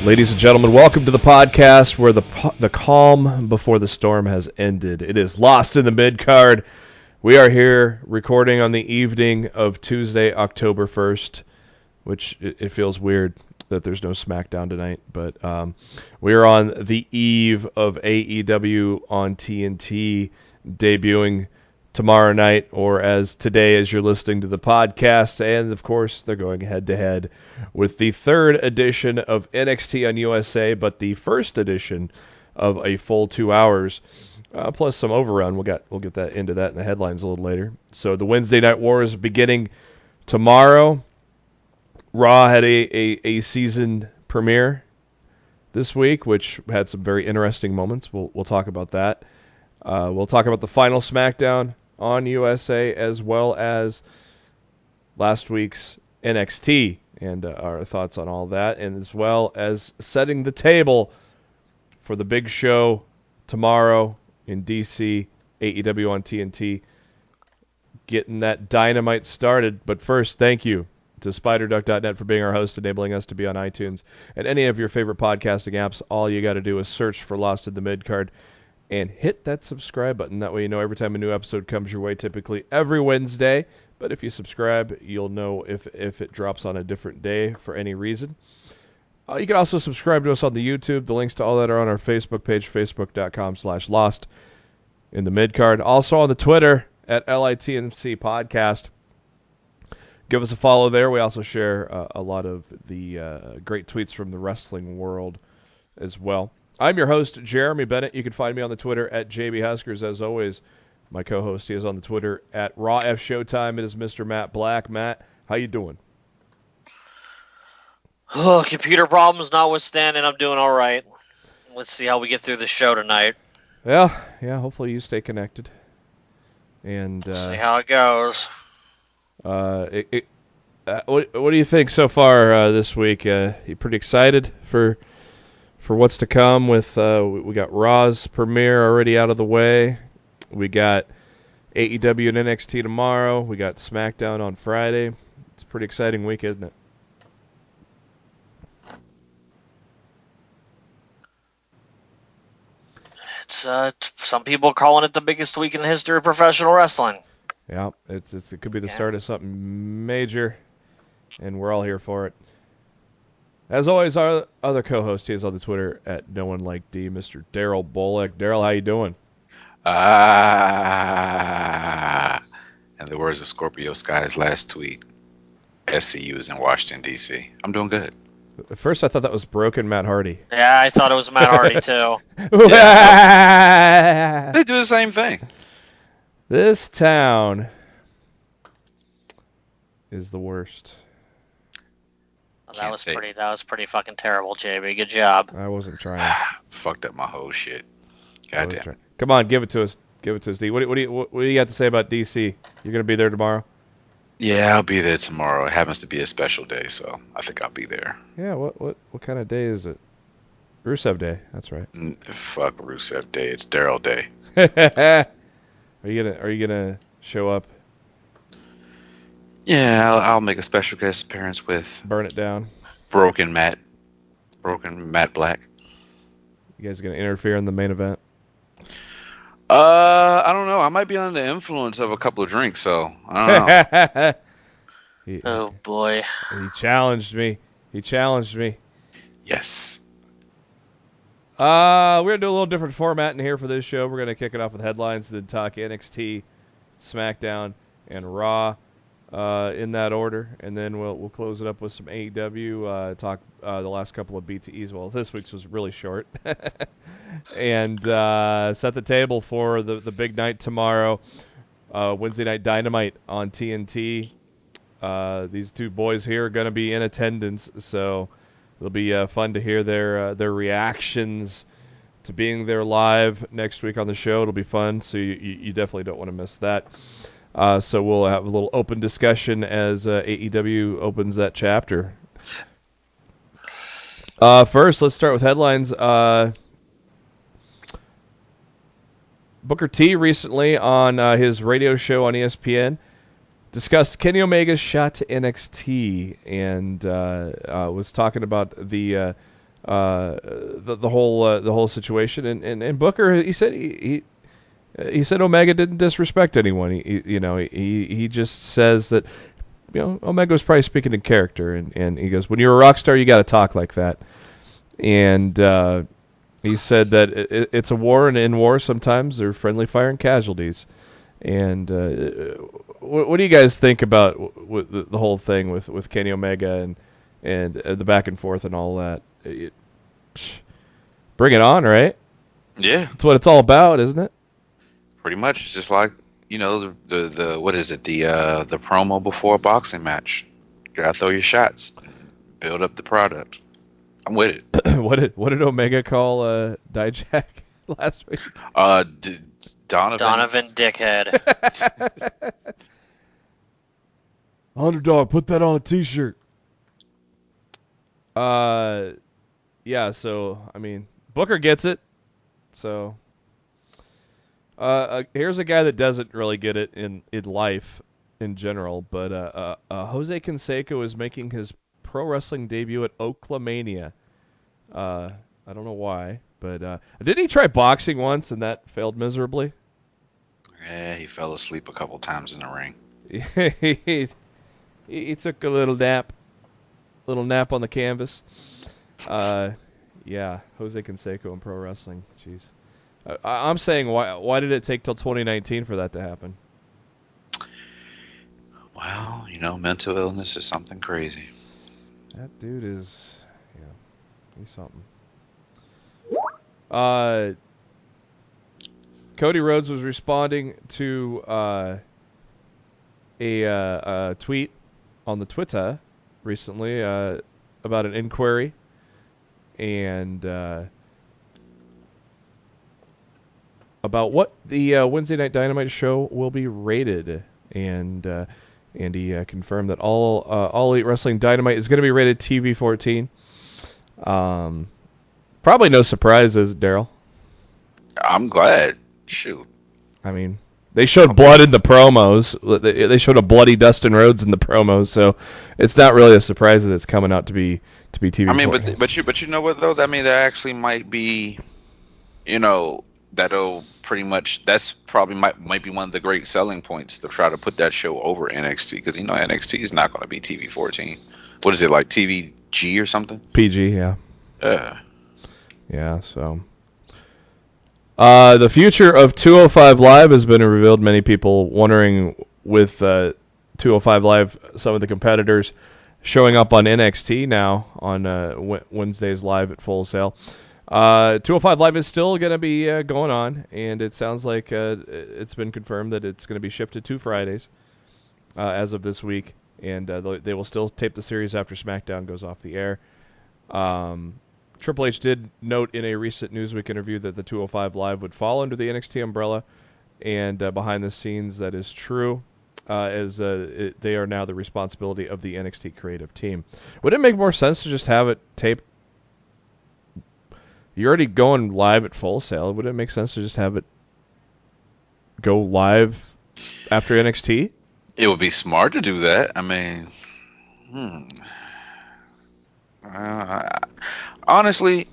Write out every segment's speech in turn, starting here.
Ladies and gentlemen, welcome to the podcast where the calm before the storm has ended. It is Lost in the Midcard. We are here recording on the evening of Tuesday, October 1st, which it feels weird that there's no Smackdown tonight, but we are on the eve of AEW on TNT debuting tomorrow night, or as today as you're listening to the podcast, and of course they're going head-to-head with the third edition of NXT on USA, but the first edition of a full 2 hours, plus some overrun. We'll get that into that in the headlines a little later. So the Wednesday Night War is beginning tomorrow. Raw had a season premiere this week, which had some very interesting moments. We'll talk about that. We'll talk about the final Smackdown on USA, as well as last week's NXT and our thoughts on all that, and as well as setting the table for the big show tomorrow in DC, AEW on TNT, getting that Dynamite started. But first, thank you to SpiderDuck.net for being our host, enabling us to be on iTunes and any of your favorite podcasting apps. All you got to do is search for Lost in the Midcard and hit that subscribe button. That way you know every time a new episode comes your way, typically every Wednesday. But if you subscribe, you'll know if it drops on a different day for any reason. You can also subscribe to us on the YouTube. The links to all that are on our Facebook page, facebook.com/Lost in the Midcard. Also on the Twitter at LITMC Podcast. Give us a follow there. We also share a lot of the great tweets from the wrestling world as well. I'm your host, Jeremy Bennett. You can find me on the Twitter at JBHuskers. As always, my co-host, he is on the Twitter at RawFShowtime. It is Mr. Matt Black. Matt, how you doing? Oh, computer problems notwithstanding, I'm doing all right. Let's see how we get through the show tonight. Yeah, hopefully you stay connected. And see how it goes. What do you think so far this week? You pretty excited for what's to come with we got Raw's premiere already out of the way. We got AEW and NXT tomorrow. We got Smackdown on Friday. It's a pretty exciting week, isn't it? It's some people calling it the biggest week in the history of professional wrestling. Yeah, it could be the start of something major, and we're all here for it. As always, our other co-host, he is on the Twitter at NoOneLikeD, Mr. Daryl Bullock. Daryl, how you doing? In the words of Scorpio Sky's last tweet, SCU is in Washington, D.C. I'm doing good. At first, I thought that was Broken Matt Hardy. Yeah, I thought it was Matt Hardy, too. Yeah, they do the same thing. This town is the worst. That was pretty fucking terrible, JB. Good job. I wasn't trying. Fucked up my whole shit. Goddamn. Come on, give it to us. Give it to us, D. What do you got to say about DC? You're gonna be there tomorrow? Yeah, I'll be there tomorrow. It happens to be a special day, so I think I'll be there. Yeah. What kind of day is it? Rusev Day. That's right. Fuck Rusev Day. It's Daryl Day. Are you gonna show up? Yeah, I'll make a special guest appearance with Burn It Down. Broken Matt Black. You guys gonna interfere in the main event? I don't know. I might be under the influence of a couple of drinks, so I don't know. Oh boy. He challenged me. Yes. We're gonna do a little different format in here for this show. We're gonna kick it off with headlines, then talk NXT, SmackDown, and Raw. In that order, and then we'll close it up with some AEW, talk the last couple of BTEs. Well, this week's was really short, and set the table for the big night tomorrow, Wednesday night Dynamite on TNT. These two boys here are going to be in attendance, so it'll be fun to hear their reactions to being there live next week on the show. It'll be fun, so you definitely don't want to miss that. So we'll have a little open discussion as AEW opens that chapter. First, let's start with headlines. Booker T recently on his radio show on ESPN discussed Kenny Omega's shot to NXT and was talking about the whole situation. And Booker, he said he said Omega didn't disrespect anyone. He just says that Omega was probably speaking in character, and he goes, when you're a rock star, you got to talk like that. And he said that it's a war, and in war sometimes there are friendly fire and casualties. And what do you guys think about the whole thing with Kenny Omega and the back and forth and all that? Bring it on, right? Yeah, That's what it's all about, isn't it? pretty much. It's just like the what is it, the promo before a boxing match. You gotta throw your shots, build up the product. I'm with it. What did Omega call Dijak last week? Donovan Dickhead. Underdog, put that on a T-shirt. Yeah. So I mean, Booker gets it. So here's a guy that doesn't really get it in life in general, but Jose Canseco is making his pro wrestling debut at Oaklamania. I don't know why, but didn't he try boxing once and that failed miserably? Yeah, he fell asleep a couple times in the ring. he took a little nap on the canvas. Yeah, Jose Canseco in pro wrestling. Jeez. I'm saying, why did it take till 2019 for that to happen? Well, mental illness is something crazy. That dude is, he's something. Cody Rhodes was responding to a tweet on the Twitter recently about an inquiry, and about what the Wednesday Night Dynamite show will be rated, and he confirmed that all Elite Wrestling Dynamite is going to be rated TV-14. Probably no surprises, Daryl. I'm glad. Shoot. I mean, they showed blood in the promos. They showed a bloody Dustin Rhodes in the promos, so it's not really a surprise that it's coming out to be TV. I mean, but you know what though? I mean, that actually might be, that'll pretty much, that's probably might be one of the great selling points to try to put that show over NXT, because NXT is not going to be TV-14. What is it, like TVG or something? PG, yeah. Yeah. Yeah, so. The future of 205 Live has been revealed. Many people wondering with 205 Live, some of the competitors showing up on NXT now on Wednesdays live at Full Sail. 205 Live is still going to be going on, and it sounds like it's been confirmed that it's going to be shifted to Fridays as of this week, and they will still tape the series after SmackDown goes off the air. Triple H did note in a recent Newsweek interview that the 205 Live would fall under the NXT umbrella, and behind the scenes that is true, as they are now the responsibility of the NXT creative team. Would it make more sense to just have it taped? You're already going live at Full Sail. Would it make sense to just have it go live after NXT? It would be smart to do that. I mean, honestly,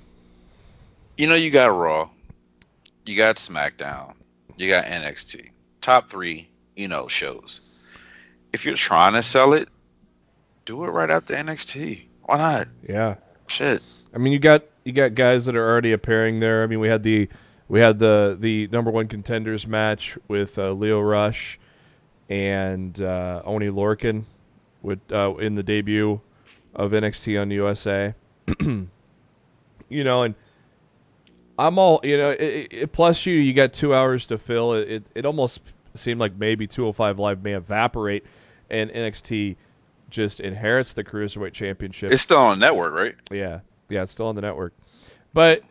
you got Raw, you got SmackDown, you got NXT. Top three, shows. If you're trying to sell it, do it right after NXT. Why not? Yeah. Shit. I mean, you got guys that are already appearing there. I mean, we had the number one contenders match with Leo Rush and Oni Lorcan in the debut of NXT on USA. And I'm all, plus you got 2 hours to fill. It almost seemed like maybe 205 Live may evaporate and NXT just inherits the Cruiserweight Championship. It's still on the network, right? Yeah, it's still on the network. But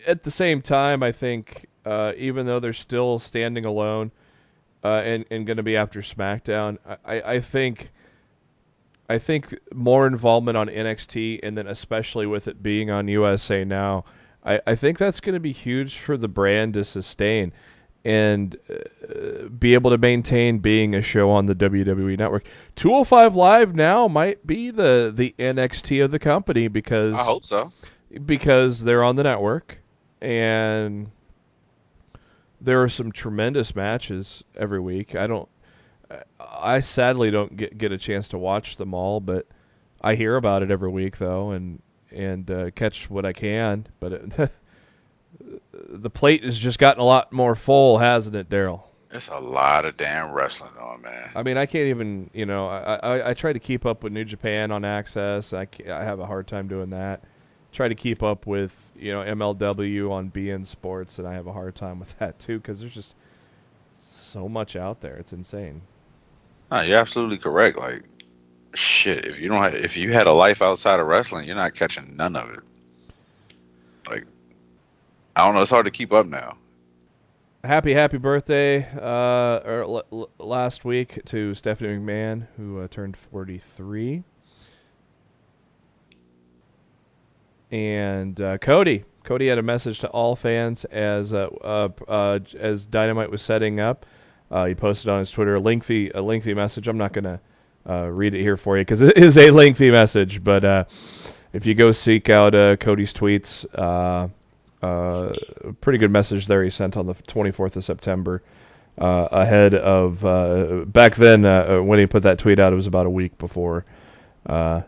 at the same time, I think even though they're still standing alone and going to be after SmackDown, I think more involvement on NXT, and then especially with it being on USA Now, I think that's going to be huge for the brand to sustain and be able to maintain being a show on the WWE Network. 205 Live now might be the NXT of the company I hope so. because they're on the network, and there are some tremendous matches every week. I sadly don't get a chance to watch them all, but I hear about it every week though, and catch what I can. But the plate has just gotten a lot more full, hasn't it, Daryl? It's a lot of damn wrestling on, man. I mean, I can't even, I try to keep up with New Japan on Access. I have a hard time doing that. Try to keep up with, MLW on BN Sports, and I have a hard time with that too because there's just so much out there. It's insane. No, you're absolutely correct. Like, shit, if you had a life outside of wrestling, you're not catching none of it. Like, I don't know, it's hard to keep up now. Happy birthday last week to Stephanie McMahon, who turned 43. And Cody had a message to all fans as Dynamite was setting up. He posted on his Twitter a lengthy message. I'm not going to read it here for you because it is a lengthy message. But if you go seek out Cody's tweets, a pretty good message there he sent on the 24th of September, ahead of back then when he put that tweet out. It was about a week before what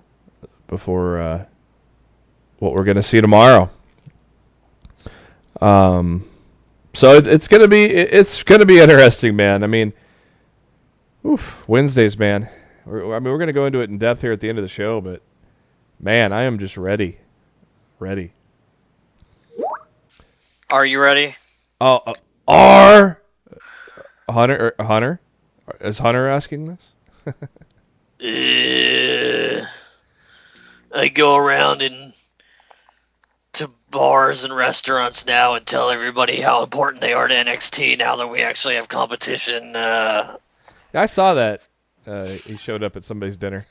we're going to see tomorrow. So it's gonna be interesting, man. I mean, Wednesdays, man. We're gonna go into it in depth here at the end of the show, but man, I am just ready. Are you ready? Are Hunter? Is Hunter asking this? I go around to bars and restaurants now and tell everybody how important they are to NXT now that we actually have competition. I saw that. He showed up at somebody's dinner.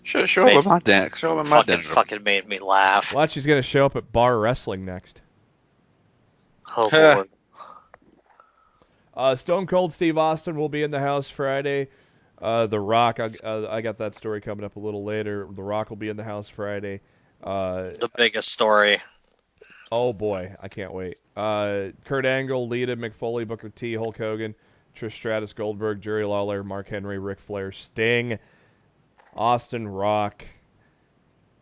Show up at my dinner. Show up at my dinner. Fucking made me laugh. Watch, he's gonna show up at bar wrestling next. Oh Lord. Stone Cold Steve Austin will be in the house Friday. The Rock, I got that story coming up a little later. The Rock will be in the house Friday. The biggest story. Oh boy, I can't wait. Kurt Angle, Lita, McFoley, Booker T, Hulk Hogan, Trish Stratus, Goldberg, Jerry Lawler, Mark Henry, Ric Flair, Sting, Austin, Rock.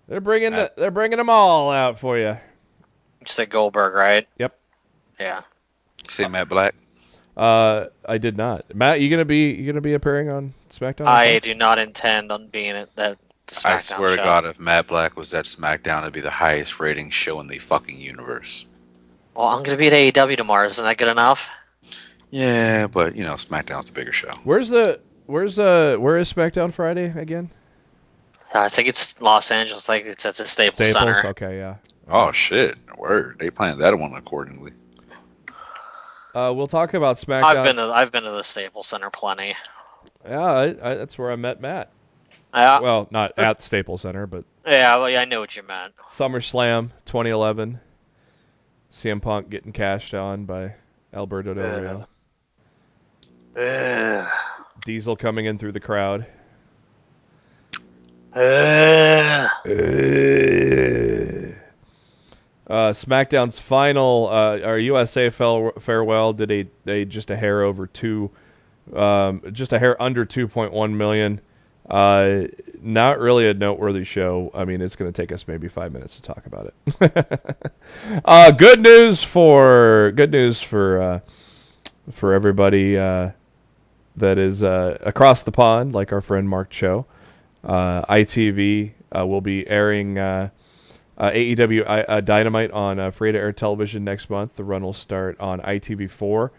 They're bringing them all out for you. You said Goldberg, right? Yep. Yeah. You say Matt Black? I did not. Matt, you gonna be appearing on SmackDown? I do not intend on being at that SmackDown I swear show. to God, if Matt Black was at SmackDown, it'd be the highest rating show in the fucking universe. Well, I'm gonna be at AEW tomorrow. Isn't that good enough? Yeah, but SmackDown's the bigger show. Where is SmackDown Friday again? I think it's Los Angeles. Like it's at the Staples Center. Okay, yeah. Oh shit! Word, they planned that one accordingly. We'll talk about SmackDown. I've been to the Staples Center plenty. Yeah, that's where I met Matt. Yeah. Well, not at Staples Center, but Yeah, well, yeah, I know what you meant. SummerSlam 2011. CM Punk getting cashed on by Alberto Del Rio. Diesel coming in through the crowd. SmackDown's final, our USA farewell did just a hair over just a hair under 2.1 million. Not really a noteworthy show. I mean, it's going to take us maybe 5 minutes to talk about it. Good news for everybody that is across the pond, like our friend Mark Cho. ITV will be airing AEW Dynamite on free-to-air television next month. The run will start on ITV4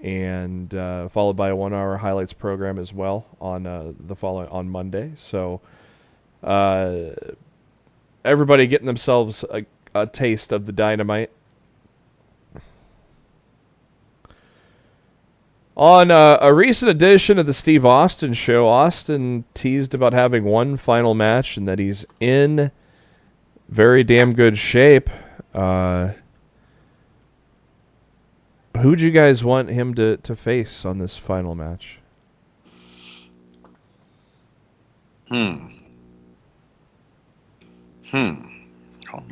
and followed by a 1-hour highlights program as well on on Monday. So everybody getting themselves a taste of the Dynamite. On a recent edition of the Steve Austin Show, Austin teased about having one final match and that he's in very damn good shape. Who'd you guys want him to face on this final match? Let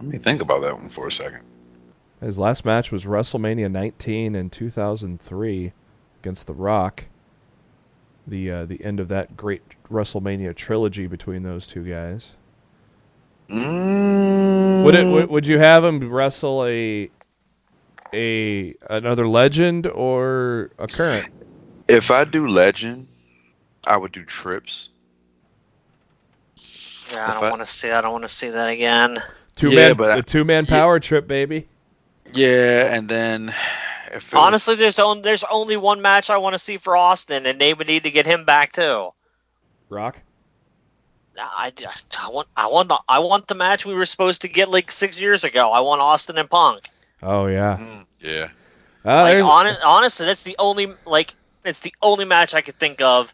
me think about that one for a second. His last match was WrestleMania 19 in 2003 against The Rock. The end of that great WrestleMania trilogy between those two guys. Would you have him wrestle another legend or a current? If I do legend, I would do Trips. Yeah, I don't want to see that again. The two-man power trip, baby. Yeah, and then honestly, there's only one match I want to see for Austin, and they would need to get him back too. Rock. I want the match we were supposed to get like 6 years ago. I want Austin and Punk. Oh yeah. Yeah. Honestly, that's the only match I could think of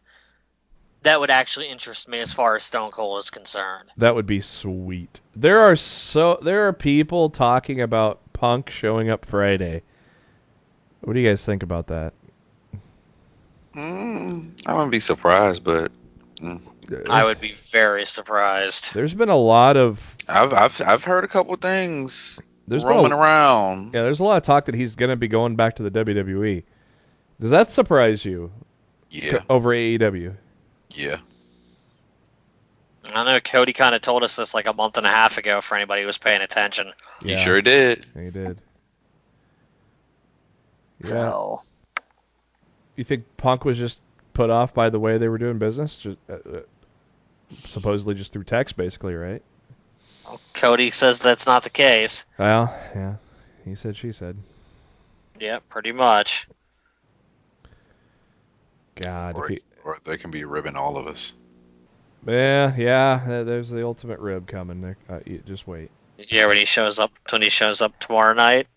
that would actually interest me as far as Stone Cold is concerned. That would be sweet. There are people talking about Punk showing up Friday. What do you guys think about that? I wouldn't be surprised, but I would be very surprised. There's been a lot of I've heard a couple things roaming around. Yeah, there's a lot of talk that he's going to be going back to the WWE. Does that surprise you? Yeah. Over AEW. Yeah. I know Cody kind of told us this like a month and a half ago for anybody who was paying attention. Yeah. He sure did. He did. Yeah. So. You think Punk was just put off by the way they were doing business? Just, supposedly just through text, basically, right? Well, Cody says that's not the case. Well, yeah. He said, she said. Yeah, pretty much. God. Or they can be ribbing all of us. Yeah. There's the ultimate rib coming, Nick. Just wait. Yeah, when he shows up tomorrow night.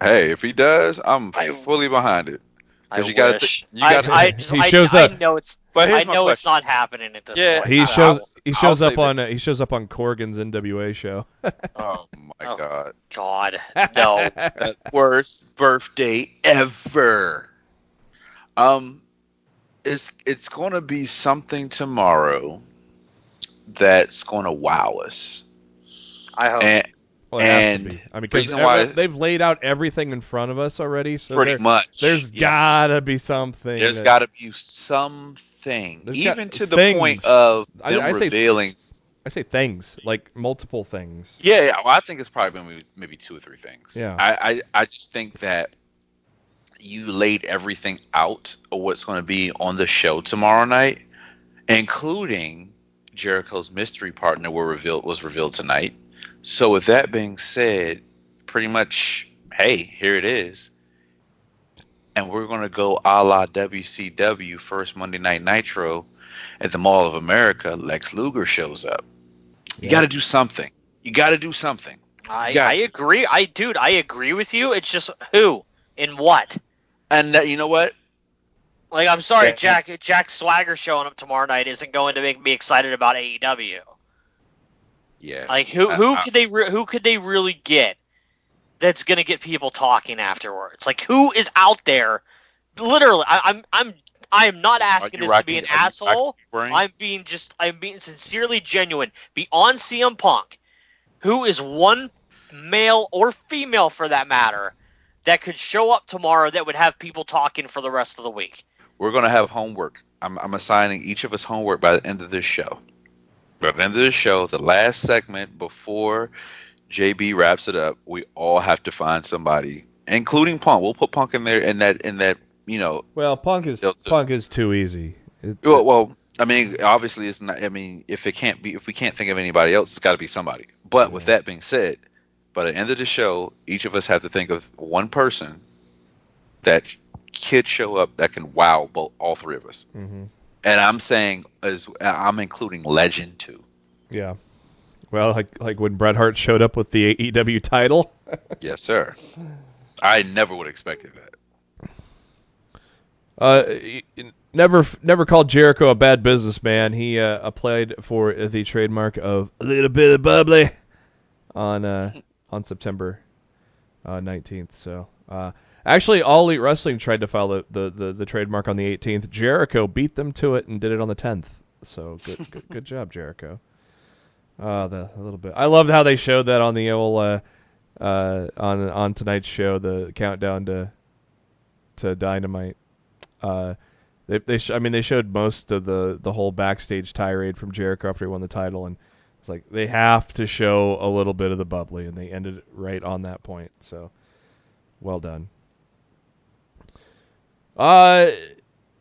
Hey, if he does, I'm fully behind it. I wish. He shows up. I know it's not happening at this point. He shows up on Corgan's NWA show. Oh my God. God, no. Worst birthday ever. It's going to be something tomorrow that's going to wow us. I hope. Well, it has to be. I mean, because they've laid out everything in front of us already. So pretty much. There's gotta be something. There's gotta be something. Even to the things. Point of them revealing. I say things, like multiple things. Yeah, well, I think it's probably maybe 2 or 3 things. Yeah. I just think that you laid everything out of what's going to be on the show tomorrow night, including Jericho's mystery partner was revealed tonight. So with that being said, pretty much, hey, here it is. And we're going to go a la WCW first Monday Night Nitro at the Mall of America. Lex Luger shows up. You got to do something. I agree. I agree with you. It's just who and what. And you know what? Like, I'm sorry, Jack Swagger showing up tomorrow night isn't going to make me excited about AEW. Yeah. Like, who could they really get that's gonna get people talking afterwards? Like, who is out there? Literally, I am not asking this to be an asshole. I'm being sincerely genuine. Beyond CM Punk, who is one male or female for that matter that could show up tomorrow that would have people talking for the rest of the week? We're gonna have homework. I'm assigning each of us homework by the end of this show. By the end of the show, the last segment before JB wraps it up, we all have to find somebody, including Punk. We'll put Punk in there in that. Well, Punk is too easy. Well, I mean, obviously it's not. I mean, if we can't think of anybody else, it's got to be somebody. But with that being said, by the end of the show, each of us have to think of one person that could show up that can wow all 3 of us. Mm-hmm. And I'm saying I'm including legend too. Yeah. Well, like when Bret Hart showed up with the AEW title. Yes, sir. I never would have expected that. Never called Jericho a bad businessman. He applied for the trademark of a little bit of bubbly on September 19th. So actually, All Elite Wrestling tried to file the trademark on the 18th. Jericho beat them to it and did it on the 10th. So good job, Jericho. A little bit. I loved how they showed that on the old on tonight's show, the countdown to Dynamite. They showed most of the whole backstage tirade from Jericho after he won the title, and it's like they have to show a little bit of the bubbly, and they ended it right on that point. So well done.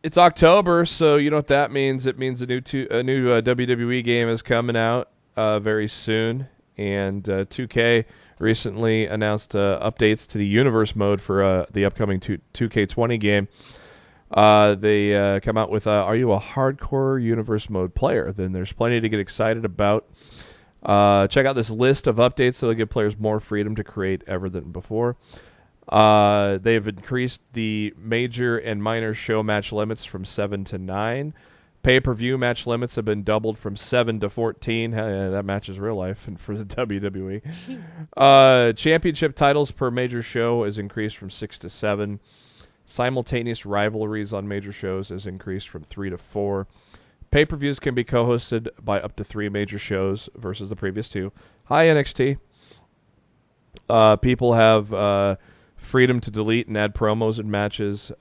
It's October, so you know what that means. It means a new WWE game is coming out very soon, and 2K recently announced updates to the Universe mode for the upcoming 2K20 game. They come out with, are you a hardcore Universe mode player? Then there's plenty to get excited about. Check out this list of updates that'll give players more freedom to create ever than before. They've increased the major and minor show match limits from 7 to 9. Pay-per-view match limits have been doubled from 7 to 14. That matches real life for the WWE. Championship titles per major show is increased from 6 to 7. Simultaneous rivalries on major shows is increased from 3 to 4. Pay-per-views can be co-hosted by up to 3 major shows versus the previous 2. Hi, NXT. People have freedom to delete and add promos in matches.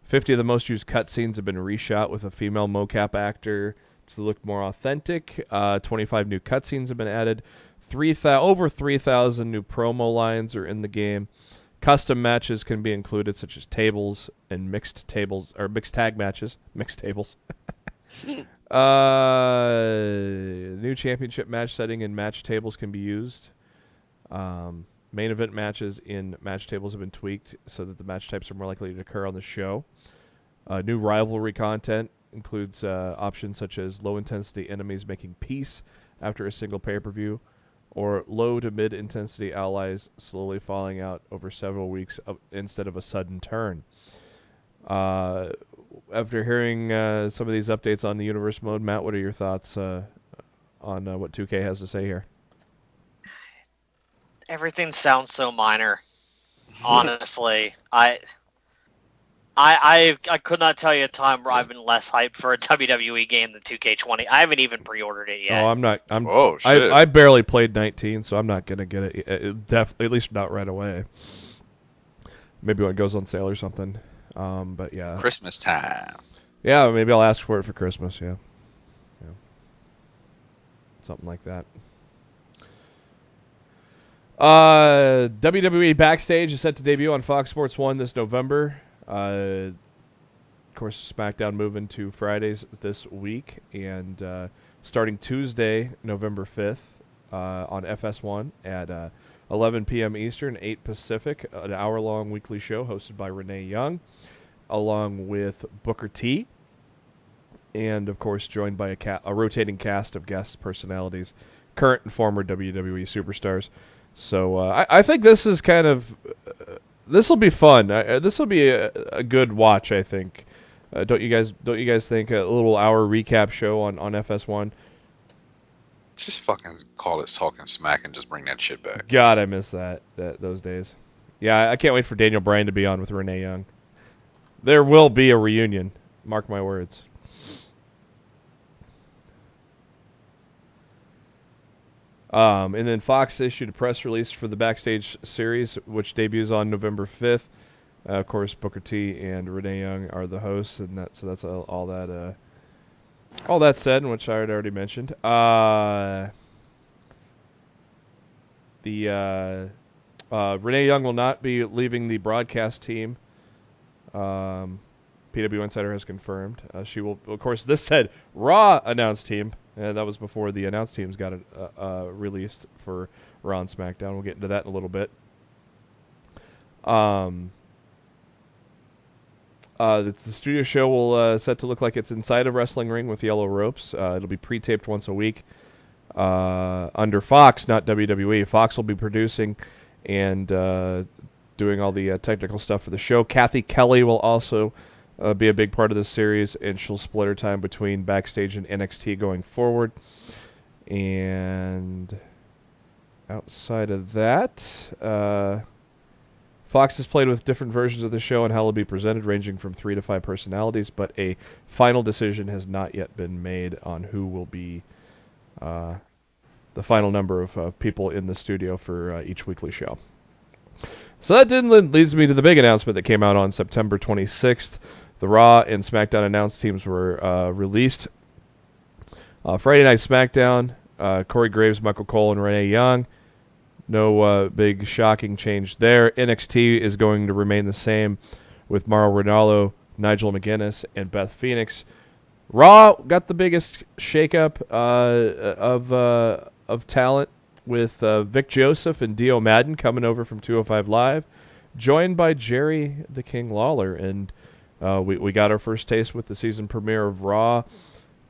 50 of the most used cutscenes have been reshot with a female mocap actor to look more authentic. 25 new cutscenes have been added. Over 3,000 new promo lines are in the game. Custom matches can be included, such as tables and mixed tag matches. Mixed tables. New championship match setting and match tables can be used. Main event matches in match tables have been tweaked so that the match types are more likely to occur on the show. New rivalry content includes options such as low-intensity enemies making peace after a single pay-per-view, or low to mid-intensity allies slowly falling out over several weeks instead of a sudden turn. After hearing some of these updates on the Universe mode, Matt, what are your thoughts on what 2K has to say here? Everything sounds so minor. Honestly, I could not tell you a time where I've been less hyped for a WWE game than 2K20. I haven't even pre-ordered it yet. Oh, I'm not. Shit. I barely played 19, so I'm not gonna get it. At least not right away. Maybe when it goes on sale or something. But yeah. Christmas time. Yeah, maybe I'll ask for it for Christmas. Yeah. Something like that. WWE Backstage is set to debut on Fox Sports 1 this November. Of course, SmackDown moving to Fridays this week, and starting Tuesday, November 5th, on FS1 at 11 p.m. Eastern, 8 Pacific, an hour-long weekly show hosted by Renee Young, along with Booker T, and, of course, joined by a rotating cast of guest personalities, current and former WWE superstars. So I think this is kind of this will be fun. This will be a good watch, I think. Don't you guys think a little hour recap show on FS1? Just fucking call it Talking Smack and just bring that shit back. God, I miss those days. Yeah, I can't wait for Daniel Bryan to be on with Renee Young. There will be a reunion. Mark my words. And then Fox issued a press release for the Backstage Series, which debuts on November 5th. Of course, Booker T and Renee Young are the hosts, and that's all that said, which I had already mentioned. Renee Young will not be leaving the broadcast team. PW Insider has confirmed. She will, of course, this said Raw announced team. That was before the announced teams got released for Raw and SmackDown. We'll get into that in a little bit. The studio show will set to look like it's inside a wrestling ring with yellow ropes. It'll be pre-taped once a week. under Fox, not WWE. Fox will be producing and doing all the technical stuff for the show. Kathy Kelly will also be a big part of this series, and she'll split her time between Backstage and NXT going forward. And outside of that, Fox has played with different versions of the show and how it will be presented, ranging from 3 to 5 personalities, but a final decision has not yet been made on who will be the final number of people in the studio for each weekly show. So that leads me to the big announcement that came out on September 26th. The Raw and SmackDown announced teams were released. Friday Night SmackDown, Corey Graves, Michael Cole, and Renee Young. No big shocking change there. NXT is going to remain the same with Mauro Ranallo, Nigel McGuinness, and Beth Phoenix. Raw got the biggest shakeup of talent with Vic Joseph and Dio Madden coming over from 205 Live, joined by Jerry the King Lawler. And we got our first taste with the season premiere of Raw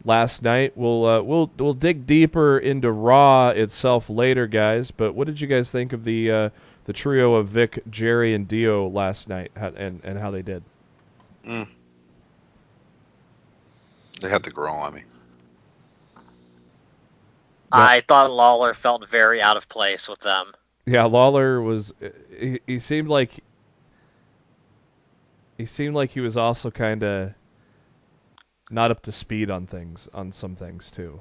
last night. We'll dig deeper into Raw itself later, guys. But what did you guys think of the trio of Vic, Jerry, and Dio last night, and how they did? They had to grow on me. I thought Lawler felt very out of place with them. Yeah, Lawler was. He seemed like he was also kind of not up to speed on some things too.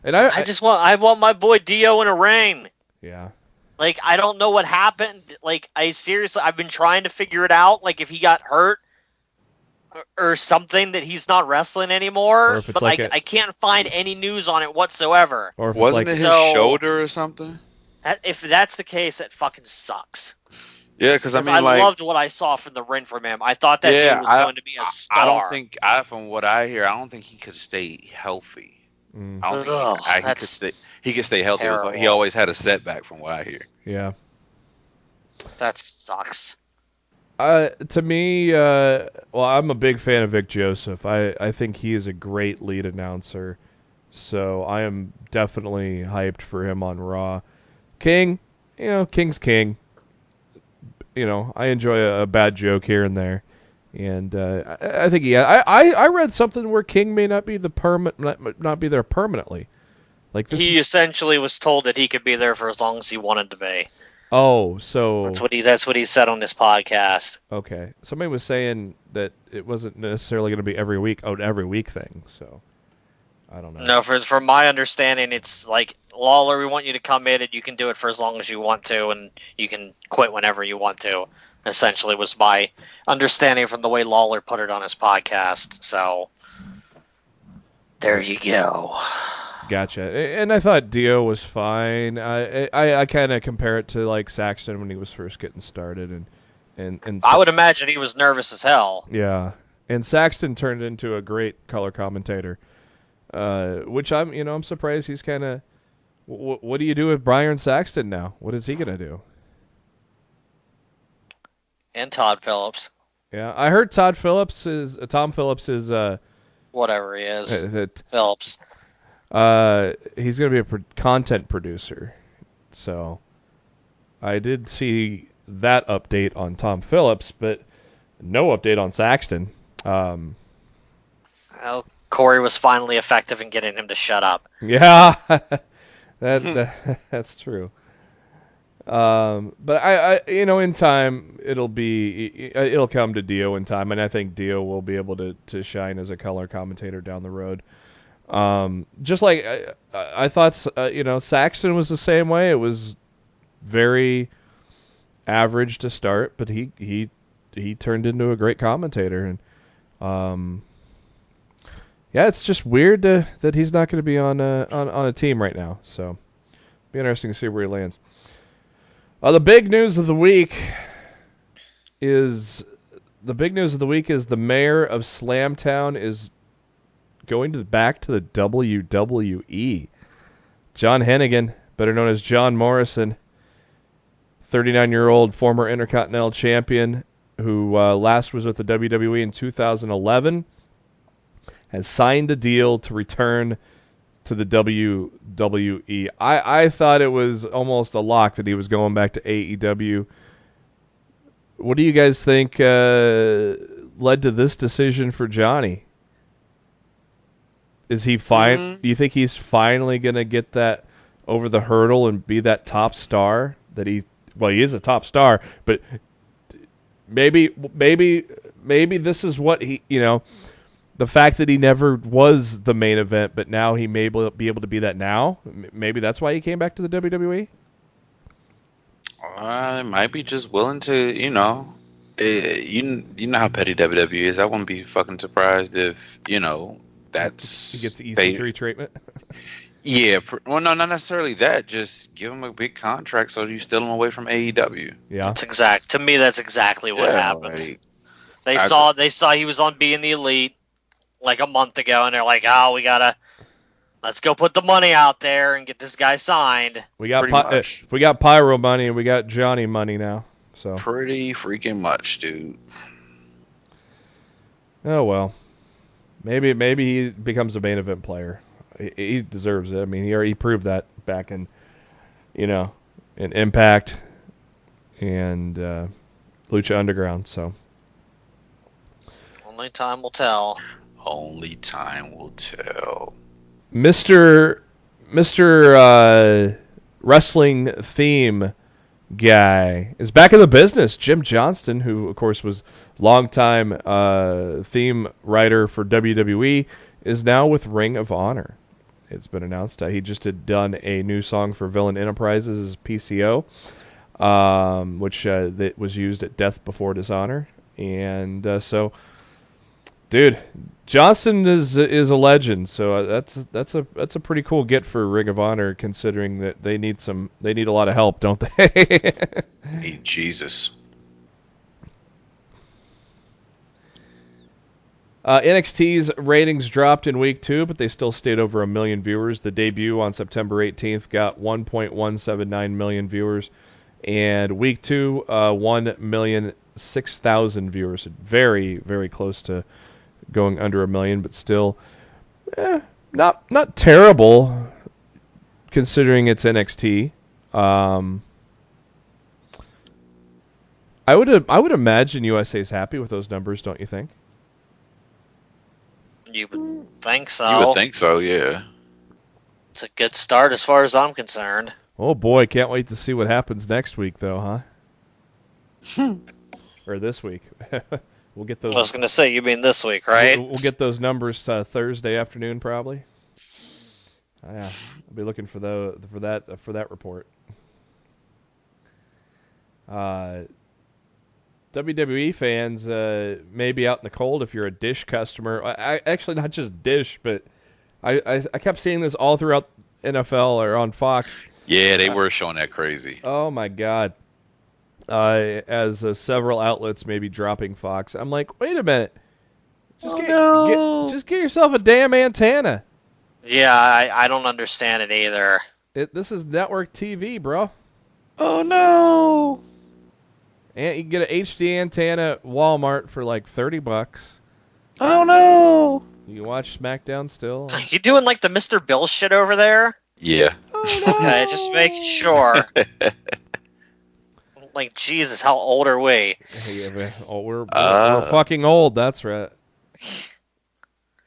And I want my boy Dio in a ring. Yeah. Like, I don't know what happened. Like, I've been trying to figure it out. Like, if he got hurt or something that he's not wrestling anymore, but like I can't find any news on it whatsoever. Or wasn't it his shoulder or something? If that's the case, it fucking sucks. Yeah, because I loved what I saw from the ring from him. I thought that he was going to be a star. I don't think, from what I hear, I don't think he could stay healthy. I don't think he could stay healthy. He always had a setback from what I hear. Yeah. That sucks. To me, I'm a big fan of Vic Joseph. I think he is a great lead announcer, so I am definitely hyped for him on Raw. King, King's king. I enjoy a bad joke here and there, and I think I read something where King may not be not be there permanently. Like he essentially was told that he could be there for as long as he wanted to be. Oh, so that's what he said on this podcast. Okay, somebody was saying that it wasn't necessarily going to be every week thing. So I don't know. No, from my understanding, it's like, Lawler, we want you to come in and you can do it for as long as you want to, and you can quit whenever you want to. Essentially, was my understanding from the way Lawler put it on his podcast. So there you go. Gotcha. And I thought Dio was fine. I kind of compare it to like Saxton when he was first getting started, and I would imagine he was nervous as hell. Yeah, and Saxton turned into a great color commentator, which I'm surprised he's kind of. What do you do with Byron Saxton now? What is he gonna do? And Todd Phillips. Yeah, I heard Tom Phillips is whatever he is. Phillips. He's going to be a content producer. So I did see that update on Tom Phillips, but no update on Saxton. Well, Corey was finally effective in getting him to shut up. Yeah, that's true. But I in time it'll come to Dio in time, and I think Dio will be able to shine as a color commentator down the road. Just like I thought, Saxton was the same way. It was very average to start, but he turned into a great commentator, and it's just weird that he's not going to be on a team right now. So, it'll be interesting to see where he lands. The big news of the week is the mayor of Slamtown is going back to the WWE. John Hennigan, better known as John Morrison, 39-year-old former Intercontinental Champion who last was with the WWE in 2011, has signed a deal to return to the WWE. I thought it was almost a lock that he was going back to AEW. What do you guys think led to this decision for Johnny? Is he fine? Do you think he's finally going to get that over the hurdle and be that top star that he is a top star, but maybe this is what he, the fact that he never was the main event, but now he may be able to be that now. Maybe that's why he came back to the WWE. Might be just willing to, you know how petty WWE is. I wouldn't be fucking surprised if, that's he gets the EC3 treatment. Yeah, well, no, not necessarily that. Just give him a big contract so you steal him away from AEW. Yeah, To me, that's exactly what happened. They saw he was on Being the Elite like a month ago, and they're like, "Oh, let's go put the money out there and get this guy signed." We got Pyro money and we got Johnny money now. So pretty freaking much, dude. Oh well, maybe he becomes a main event player. He deserves it. I mean, he already proved that back in, in Impact and Lucha Underground. So only time will tell. Only time will tell. Mr. Wrestling theme guy is back in the business. Jim Johnston, who of course was longtime theme writer for WWE, is now with Ring of Honor. It's been announced. He just had done a new song for Villain Enterprises' PCO, which that was used at Death Before Dishonor. And so, dude, Johnston is a legend. So that's a pretty cool get for Ring of Honor, considering that they need a lot of help, don't they? Hey, Jesus. NXT's ratings dropped in week 2, but they still stayed over 1 million viewers. The debut on September 18th got 1.179 million viewers, and week 2, 1,006,000 viewers. Very, very close to going under 1 million, but still, not terrible considering it's NXT. I would imagine USA's happy with those numbers, don't you think? You would think so. You would think so, yeah. It's a good start as far as I'm concerned. Oh boy, can't wait to see what happens next week, though, huh? Or this week. We'll get those. I was gonna say, you mean this week, right? We'll get those numbers Thursday afternoon, probably. Yeah, I'll be looking for that report. WWE fans may be out in the cold if you're a Dish customer. Actually, not just Dish, but I kept seeing this all throughout NFL or on Fox. Yeah, they were showing that crazy. Oh my God! As several outlets may be dropping Fox, I'm like, wait a minute, just get yourself a damn antenna. Yeah, I don't understand it either. This is network TV, bro. Oh no! And you can get an HD antenna at Walmart for like $30. Oh no! You can watch SmackDown still. You doing like the Mr. Bill shit over there? Yeah. Oh, no. Okay, just making sure. Like, Jesus, how old are we? Yeah, we're fucking old. That's right.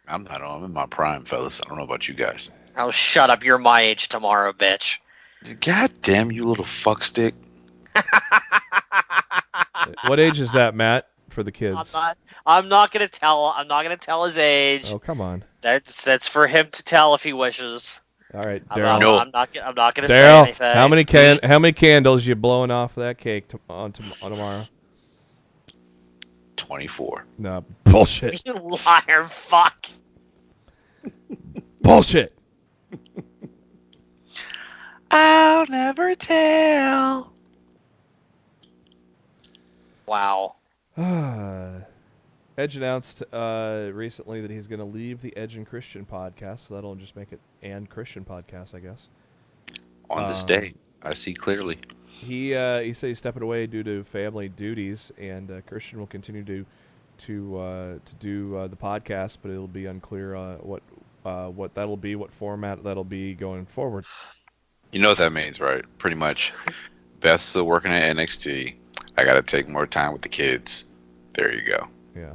I'm not. I'm in my prime, fellas. I don't know about you guys. Oh, shut up! You're my age tomorrow, bitch. God damn you, little fuckstick. What age is that, Matt, for the kids? I'm not gonna tell his age. Oh, come on. That's for him to tell if he wishes. All right, Daryl. Daryl. I'm not gonna say anything. How many candles you blowing off that cake on tomorrow? 24. No, bullshit. You liar, fuck. Bullshit. I'll never tell. Wow. Edge announced recently that he's going to leave the Edge and Christian podcast, so that'll just make it and Christian podcast, I guess. On this day, I see clearly. He said he's stepping away due to family duties, and Christian will continue to do the podcast, but it'll be unclear what that'll be, what format that'll be going forward. You know what that means, right? Pretty much. Beth's still working at NXT. I got to take more time with the kids. There you go. Yeah.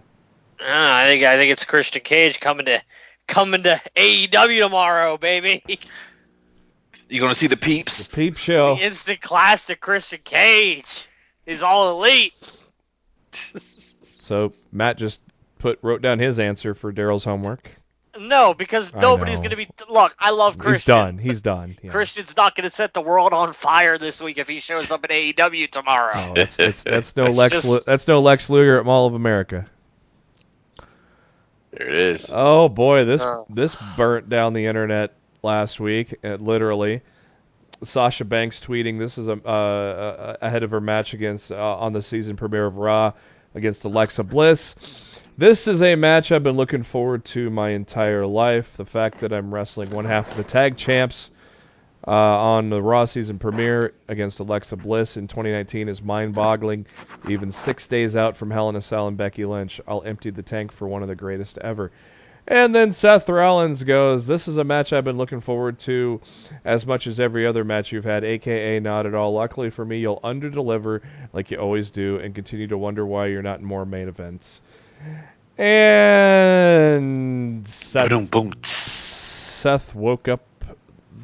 I think it's Christian Cage coming to AEW tomorrow, baby. You gonna see the peeps? The peep show. The instant classic Christian Cage is all elite. So Matt just wrote down his answer for Daryl's homework. No, because nobody's going to be... Look, I love Christian. He's done. Yeah. Christian's not going to set the world on fire this week if he shows up at AEW tomorrow. Oh, that's no that's no Lex Luger at Mall of America. There it is. Oh boy, this burnt down the internet last week. Literally, Sasha Banks tweeting this is ahead of her match against on the season premiere of Raw against Alexa Bliss. This is a match I've been looking forward to my entire life. The fact that I'm wrestling one half of the tag champs on the Raw season premiere against Alexa Bliss in 2019 is mind-boggling. Even 6 days out from Hell in a Cell and Becky Lynch, I'll empty the tank for one of the greatest ever. And then Seth Rollins goes, this is a match I've been looking forward to as much as every other match you've had, a.k.a. not at all. Luckily for me, you'll underdeliver like you always do and continue to wonder why you're not in more main events. And Seth woke up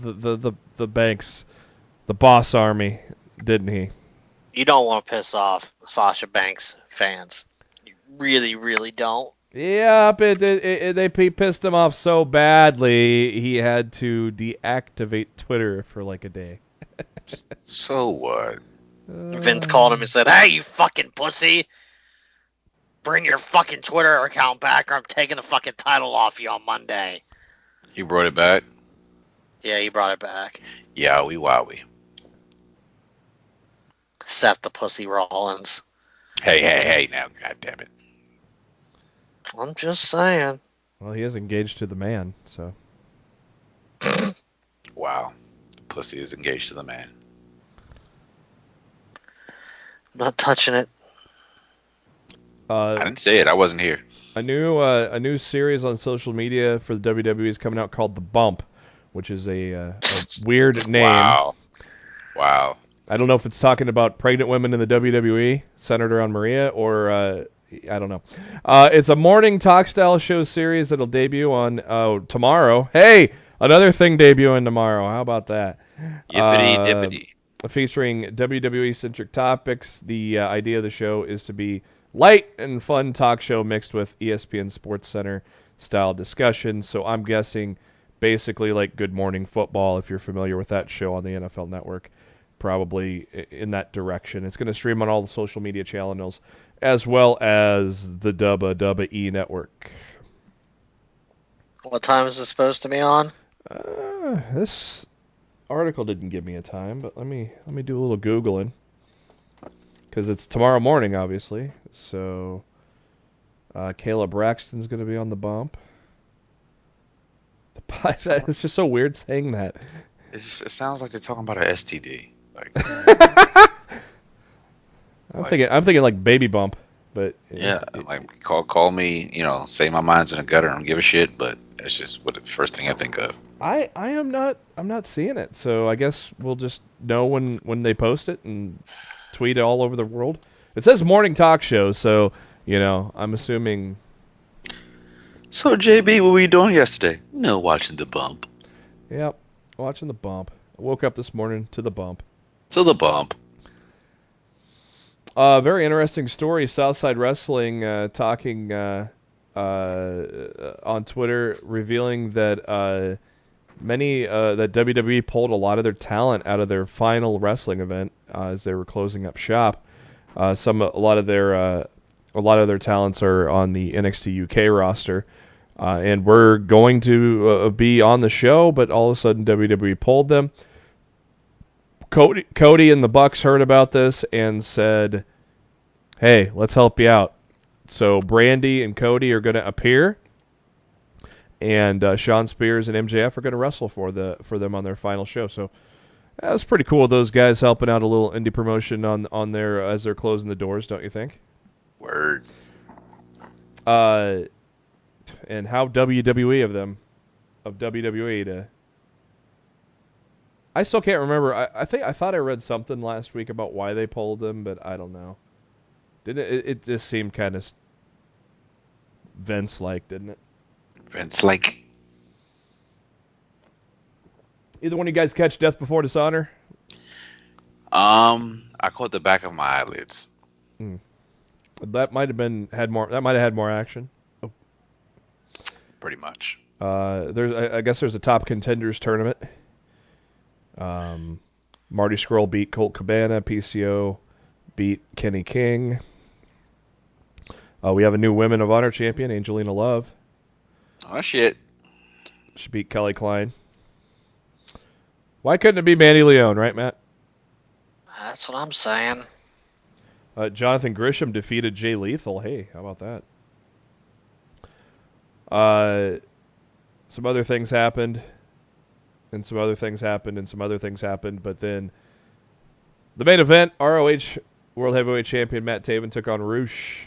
the Banks, the boss army, didn't he? You don't want to piss off Sasha Banks fans. You really, really don't. Yeah, but they pissed him off so badly, he had to deactivate Twitter for like a day. So what? Vince called him and said, hey, you fucking pussy. Bring your fucking Twitter account back or I'm taking the fucking title off you on Monday. He brought it back? Yeah, he brought it back. Yowie wowie. Seth the Pussy Rollins. Hey, now, goddammit. I'm just saying. Well, he is engaged to the man, so. Wow. The pussy is engaged to the man. I'm not touching it. I didn't say it. I wasn't here. A new series on social media for the WWE is coming out called The Bump, which is a weird name. Wow. I don't know if it's talking about pregnant women in the WWE, centered around Maria, or I don't know. It's a morning talk-style show series that'll debut on tomorrow. Hey, another thing debuting tomorrow. How about that? Yippity-dippity. Featuring WWE-centric topics. The idea of the show is to be light and fun talk show mixed with ESPN Sports Center style discussion. So I'm guessing basically like Good Morning Football, if you're familiar with that show on the NFL Network, probably in that direction. It's going to stream on all the social media channels as well as the WWE Network. What time is it supposed to be on? This article didn't give me a time, but let me do a little Googling. Because it's tomorrow morning, obviously. So, Kayla Braxton's going to be on the bump. It's just so weird saying that. It sounds like they're talking about an STD. Like, I'm thinking like baby bump, but yeah, like call me, say my mind's in a gutter and don't give a shit, but it's just the first thing I think of. I'm not seeing it, so I guess we'll just know when they post it and tweet it all over the world. It says morning talk show, so I'm assuming. So JB, what were you doing yesterday? No, watching the bump. Yep, watching the bump. I woke up this morning to the bump. To the bump. Very interesting story. Southside Wrestling talking on Twitter, revealing that that WWE pulled a lot of their talent out of their final wrestling event as they were closing up shop. A lot of their talents are on the NXT UK roster, and were going to be on the show, but all of a sudden WWE pulled them. Cody and the Bucks heard about this and said, "Hey, let's help you out." So Brandy and Cody are going to appear, and Shawn Spears and MJF are going to wrestle for them on their final show. So that's pretty cool. Those guys helping out a little indie promotion on their as they're closing the doors, don't you think? Word. And how WWE of them of WWE to. I still can't remember. I thought I read something last week about why they pulled him, but I don't know. Didn't it just seemed kind of Vince-like, didn't it? Vince-like. Either one of you guys catch Death Before Dishonor? I caught the back of my eyelids. That might have had more action. Oh. Pretty much. I guess there's a top contenders tournament. Marty Scurll beat Colt Cabana. PCO beat Kenny King. We have a new Women of Honor champion, Angelina Love. Oh shit. She beat Kelly Klein. Why couldn't it be Mandy Leon, right, Matt? That's what I'm saying. Jonathan Grisham defeated Jay Lethal. Hey, how about that? Some other things happened, and some other things happened, and some other things happened, but then the main event, ROH World Heavyweight Champion Matt Taven took on Roosh.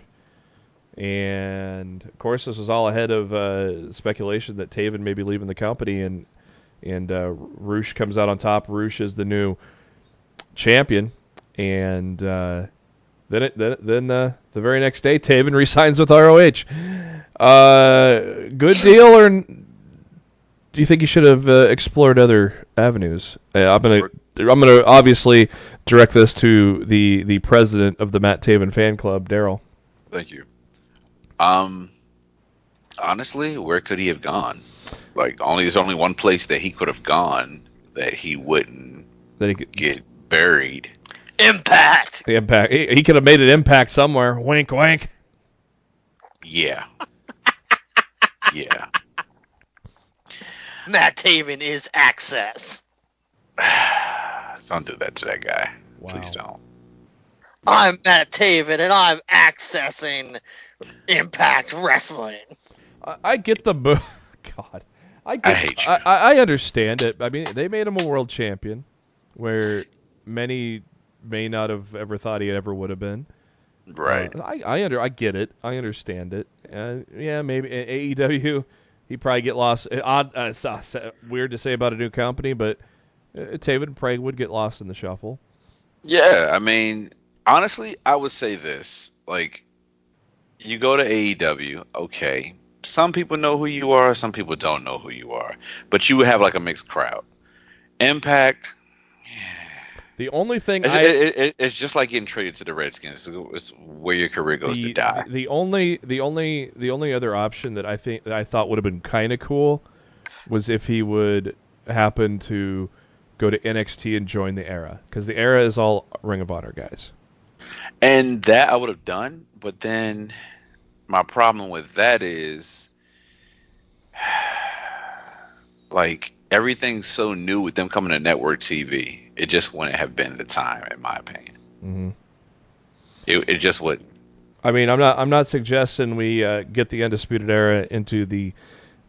And, of course, this was all ahead of speculation that Taven may be leaving the company, and Roosh comes out on top. Roosh is the new champion, and then the very next day, Taven resigns with ROH. Good deal, or do you think you should have explored other avenues? I'm gonna obviously direct this to the president of the Matt Taven fan club, Daryl. Thank you. Honestly, where could he have gone? Like, there's only one place that he could have gone that he wouldn't get buried. Impact. The Impact. He could have made an Impact somewhere. Wink, wink. Yeah. Yeah. Matt Taven is Access. Don't do that to that guy. Wow. Please don't. I'm Matt Taven, and I'm accessing Impact Wrestling. I get the God. I hate you. I understand it. I mean, they made him a world champion, where many may not have ever thought he ever would have been. Right. I get it. I understand it. Yeah, maybe AEW, he probably get lost. Weird to say about a new company, but Taven probably would get lost in the shuffle. Yeah, I mean, honestly, I would say this. Like, you go to AEW, okay. Some people know who you are, some people don't know who you are. But you would have like a mixed crowd. Impact. The only thing it's just like getting traded to the Redskins. It's where your career goes to die. The only other option that I thought would have been kind of cool was if he would happen to go to NXT and join the Era, because the Era is all Ring of Honor guys. And that I would have done, but then my problem with that is, like, everything's so new with them coming to network TV. It just wouldn't have been the time, in my opinion. Mm-hmm. It just wouldn't. I mean, I'm not suggesting we get the Undisputed Era into the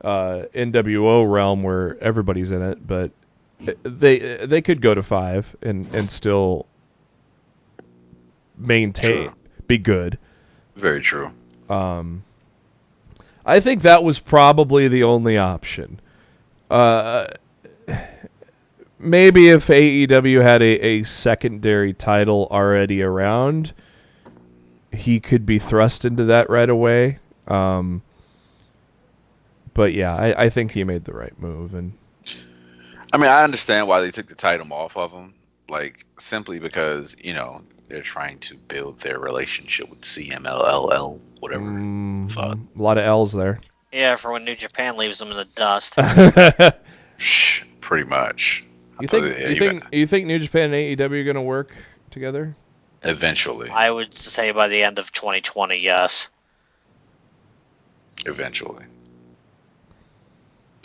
NWO realm where everybody's in it, but they could go to 5 and still maintain, be good. Very true. I think that was probably the only option. Maybe if AEW had a secondary title already around, he could be thrust into that right away. But yeah, I think he made the right move. And I mean, I understand why they took the title off of him, like, simply because, they're trying to build their relationship with CMLL, whatever. A lot of L's there. Yeah, for when New Japan leaves them in the dust. Pretty much. You think New Japan and AEW are going to work together? Eventually. I would say by the end of 2020, yes. Eventually.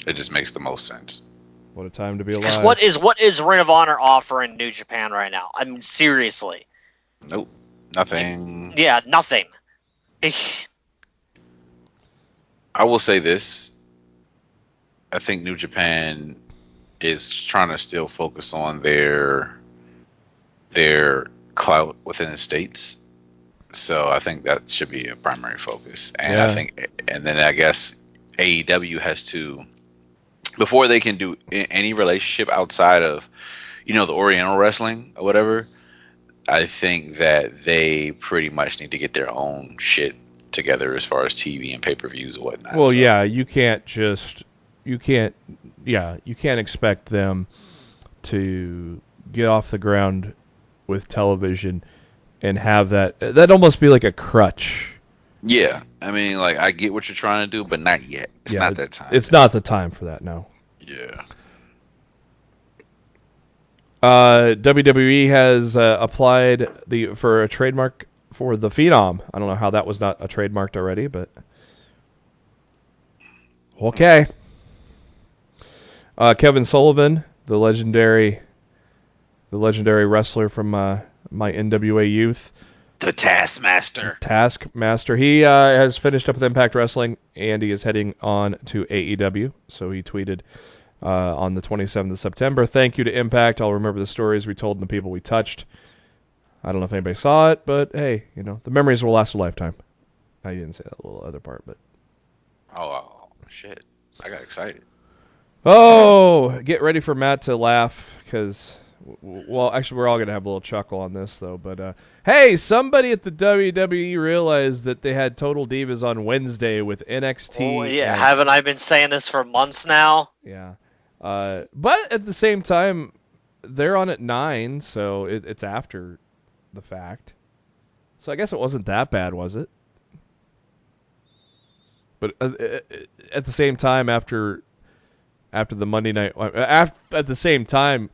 It just makes the most sense. What a time to be alive. Because what is Ring of Honor offering New Japan right now? I mean, seriously. Nope. Nothing. Yeah, nothing. I will say this. I think New Japan is trying to still focus on their clout within the States. So I think that should be a primary focus. And I think, and then I guess AEW has to before they can do any relationship outside of, the Oriental wrestling or whatever, I think that they pretty much need to get their own shit together as far as TV and pay-per-views and whatnot. Well, yeah, you can't expect them to get off the ground with television and have that'd almost be like a crutch. Yeah, I mean, like, I get what you're trying to do, but not yet. It's not that time. It's not the time for that, no. Yeah. WWE has applied for a trademark for the Phenom. I don't know how that was not a trademarked already, but okay. Kevin Sullivan, the legendary wrestler from my NWA youth, the Taskmaster. He has finished up with Impact Wrestling, and he is heading on to AEW. So he tweeted on the 27th of September, "Thank you to Impact. I'll remember the stories we told and the people we touched." I don't know if anybody saw it, but hey, the memories will last a lifetime. I didn't say that little other part, but... Oh, shit. I got excited. Oh, get ready for Matt to laugh, because... Well, actually, we're all going to have a little chuckle on this, though. But, hey, somebody at the WWE realized that they had Total Divas on Wednesday with NXT. Oh, yeah. Haven't I been saying this for months now? Yeah. But at the same time, they're on at 9, so it's after the fact. So I guess it wasn't that bad, was it? But at the same time, after the Monday night... At the same time...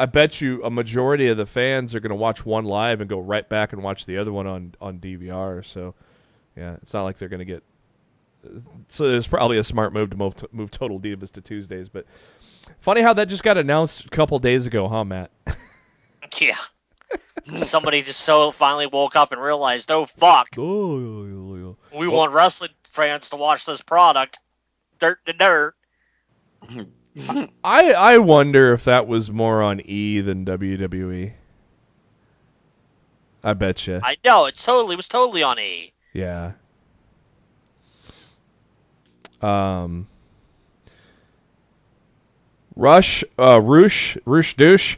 I bet you a majority of the fans are going to watch one live and go right back and watch the other one on DVR. So, yeah, it's not like they're going to get... So it's probably a smart move to move Total Divas to Tuesdays. But funny how that just got announced a couple days ago, huh, Matt? Yeah. Somebody just finally woke up and realized, oh, fuck. We want wrestling fans to watch this product. Dirt to dirt. I wonder if that was more on E than WWE. I bet you. I know, it was totally on E. Yeah. Roosh Douche,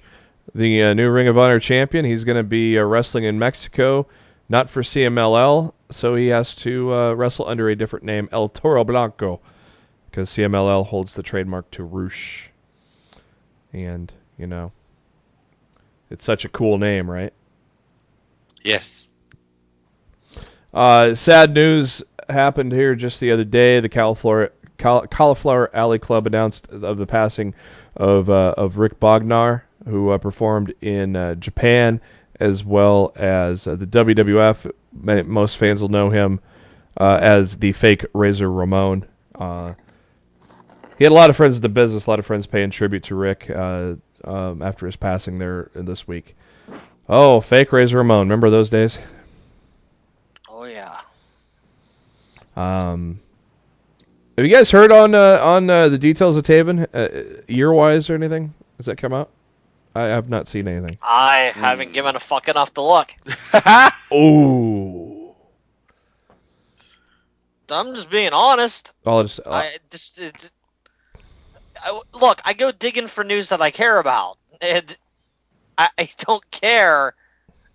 the new Ring of Honor champion, he's going to be wrestling in Mexico, not for CMLL, so he has to wrestle under a different name, El Toro Blanco, because CMLL holds the trademark to Roosh. And, it's such a cool name, right? Yes. Sad news happened here just the other day. The Cauliflower Alley Club announced of the passing of Rick Bogner, who performed in Japan, as well as the WWF. Most fans will know him as the fake Razor Ramon. He had a lot of friends in the business, a lot of friends paying tribute to Rick after his passing there this week. Oh, fake Razor Ramon. Remember those days? Oh, yeah. Have you guys heard on the details of Taven, year-wise or anything? Has that come out? I have not seen anything. I haven't given a fuck enough to look. Oh. I'm just being honest. Look, I go digging for news that I care about. And I don't care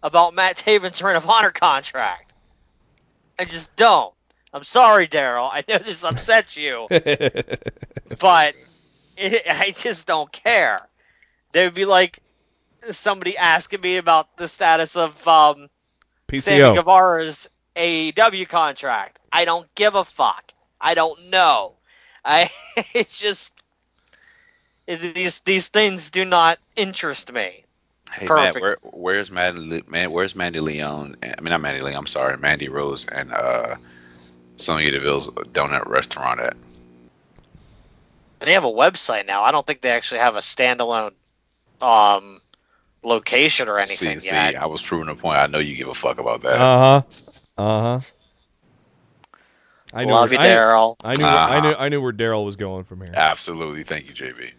about Matt Taven's Ring of Honor contract. I just don't. I'm sorry, Daryl. I know this upsets you. But I just don't care. There would be like somebody asking me about the status of Sammy Guevara's AEW contract. I don't give a fuck. I don't know. It's just these things do not interest me. Hey Matt, where's Mandy Leon? I mean, not Mandy Leon. I'm sorry, Mandy Rose and Sonya Deville's donut restaurant at. They have a website now. I don't think they actually have a standalone location or anything yet. See, I was proving a point. I know you give a fuck about that. Love you, Daryl. I knew where Daryl was going from here. Absolutely, thank you, JB.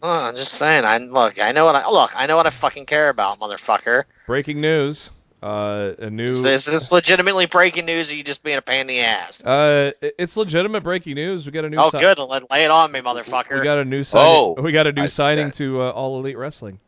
I'm just saying. I know what I fucking care about, motherfucker. Breaking news: Is this legitimately breaking news, or are you just being a pain in the ass? It's legitimate breaking news. We got a new. Good. Lay it on me, motherfucker. We got a new signing. We got a new signing to All Elite Wrestling.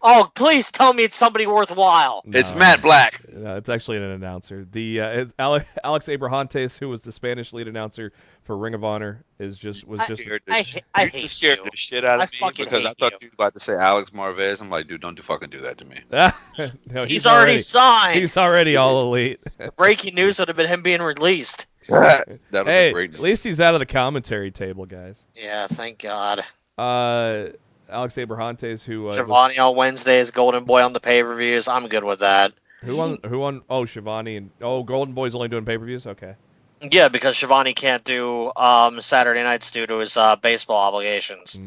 Oh, please tell me it's somebody worthwhile. No, it's Matt Black. No, it's actually an announcer. It's Alex Abrahantes, who was the Spanish lead announcer for Ring of Honor, I hate you. Scared the shit out of me because I thought you were about to say Alex Marvez. I'm like, dude, don't fucking do that to me. No, he's already signed. He's already All Elite. The breaking news would have been him being released. Hey, at least he's out of the commentary table, guys. Yeah, thank God. Alex Abrahantes, who Shivani on Wednesdays, Golden Boy on the pay-per-views. I'm good with that. Who won? Oh, Shivani and Golden Boy's only doing pay-per-views. Okay. Yeah, because Shivani can't do Saturday nights due to his baseball obligations.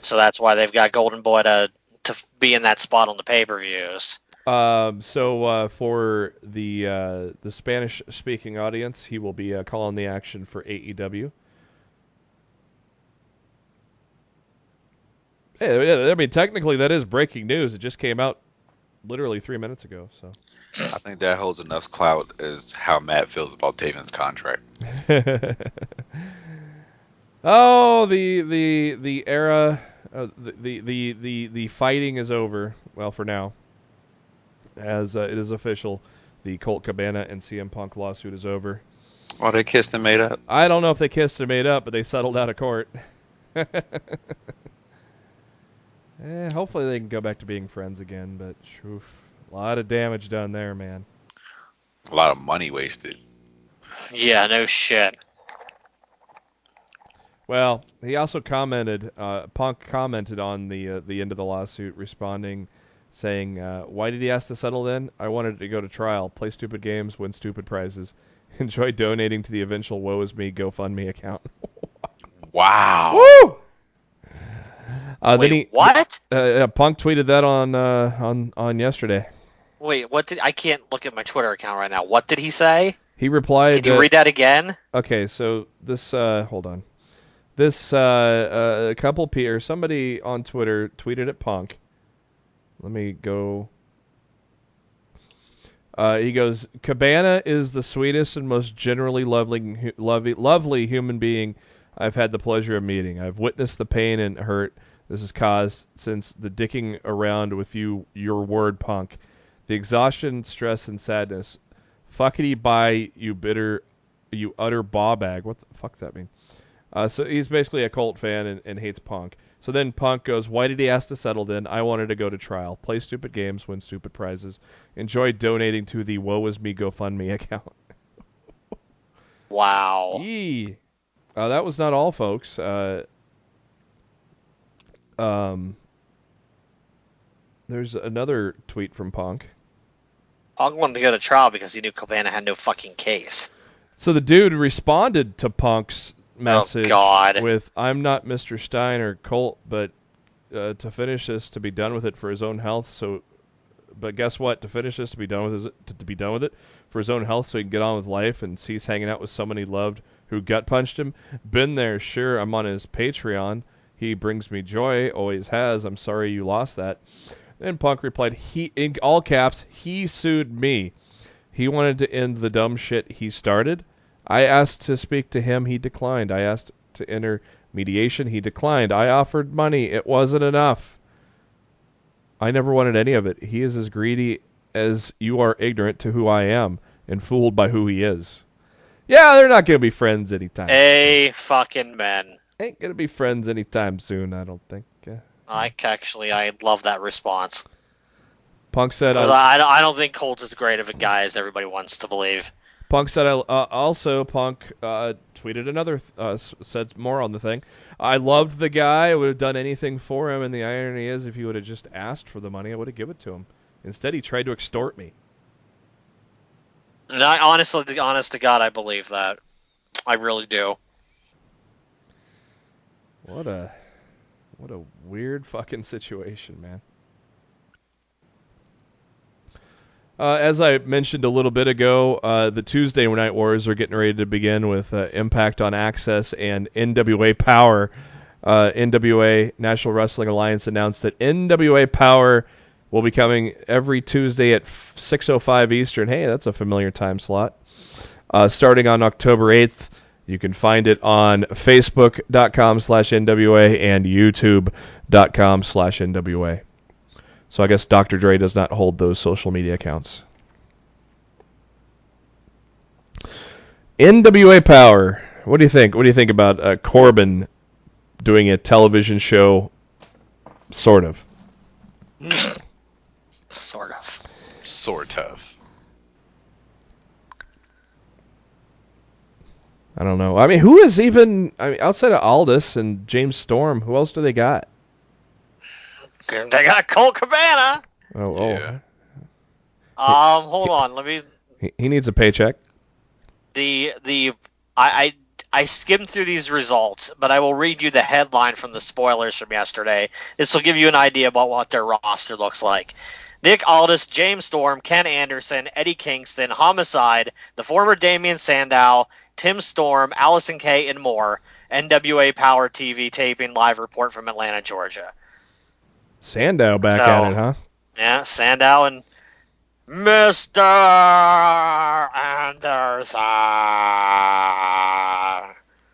So that's why they've got Golden Boy to be in that spot on the pay-per-views. So for the Spanish-speaking audience, he will be calling the action for AEW. Hey, I mean, technically that is breaking news. It just came out literally 3 minutes ago. So I think that holds enough clout as how Matt feels about Taven's contract. Oh, the era, the fighting is over. Well, for now, as it is official, the Colt Cabana and CM Punk lawsuit is over. Oh, they kissed and made up. I don't know if they kissed and made up, but they settled out of court. Hopefully they can go back to being friends again, but a lot of damage done there, man. A lot of money wasted. Yeah, no shit. Well, he also commented, Punk commented on the end of the lawsuit, responding, saying, why did he ask to settle then? I wanted to go to trial, play stupid games, win stupid prizes, enjoy donating to the eventual Woe Is Me GoFundMe account. Wow. Woo! Wait, what? Punk tweeted that on yesterday. Wait, what did I can't look at my Twitter account right now. What did he say? He replied. Can you read that again? Okay, so this hold on. This a couple or somebody on Twitter tweeted at Punk. Let me go. He goes, Cabana is the sweetest and most generally lovely human being I've had the pleasure of meeting. I've witnessed the pain and hurt this has caused since the dicking around with your word, Punk. The exhaustion, stress, and sadness. Fuckity bye, you utter ball bag. What the fuck does that mean? So he's basically a Colt fan and hates Punk. So then Punk goes, why did he ask to settle then? I wanted to go to trial. Play stupid games, win stupid prizes. Enjoy donating to the Woe Is Me GoFundMe account. Wow. Yee. That was not all, folks. There's another tweet from Punk. Punk wanted to go to trial because he knew Cabana had no fucking case. So the dude responded to Punk's message with, I'm not Mr. Stein or Colt, but to finish this, to be done with it for his own health. But guess what? To finish this, to be done with it for his own health so he can get on with life and cease hanging out with someone he loved who gut punched him. Been there, sure. I'm on his Patreon. He brings me joy, always has. I'm sorry you lost that. Then Punk replied, he, in all caps, he sued me. He wanted to end the dumb shit he started. I asked to speak to him. He declined. I asked to enter mediation. He declined. I offered money. It wasn't enough. I never wanted any of it. He is as greedy as you are ignorant to who I am and fooled by who he is. Yeah, they're not going to be friends anytime soon. Fucking men. Ain't going to be friends anytime soon, I don't think. I love that response. Punk said, I don't think Colt's as great of a guy as everybody wants to believe. Punk said, Punk tweeted another, said more on the thing. I loved the guy. I would have done anything for him, and the irony is, if he would have just asked for the money, I would have given it to him. Instead, he tried to extort me. And honest to God, I believe that. I really do. What a weird fucking situation, man. As I mentioned a little bit ago, the Tuesday Night Wars are getting ready to begin with Impact on Access and NWA Power. NWA National Wrestling Alliance announced that NWA Power will be coming every Tuesday at 6:05 Eastern. Hey, that's a familiar time slot. Starting on October 8th. You can find it on Facebook.com/NWA and YouTube.com/NWA. So I guess Dr. Dre does not hold those social media accounts. NWA Power. What do you think? What do you think about Korbin doing a television show? Sort of. Sort of. Sort of. I don't know. I mean, who is even... I mean, outside of Aldis and James Storm, who else do they got? They got Colt Cabana. Yeah. Hold on. Let me... He needs a paycheck. I skimmed through these results, but I will read you the headline from the spoilers from yesterday. This will give you an idea about what their roster looks like. Nick Aldis, James Storm, Ken Anderson, Eddie Kingston, Homicide, the former Damian Sandow, Tim Storm, Allison Kay, and more. NWA Power TV taping live report from Atlanta, Georgia. Sandow back at it, huh? Yeah, Sandow and Mr. Anderson.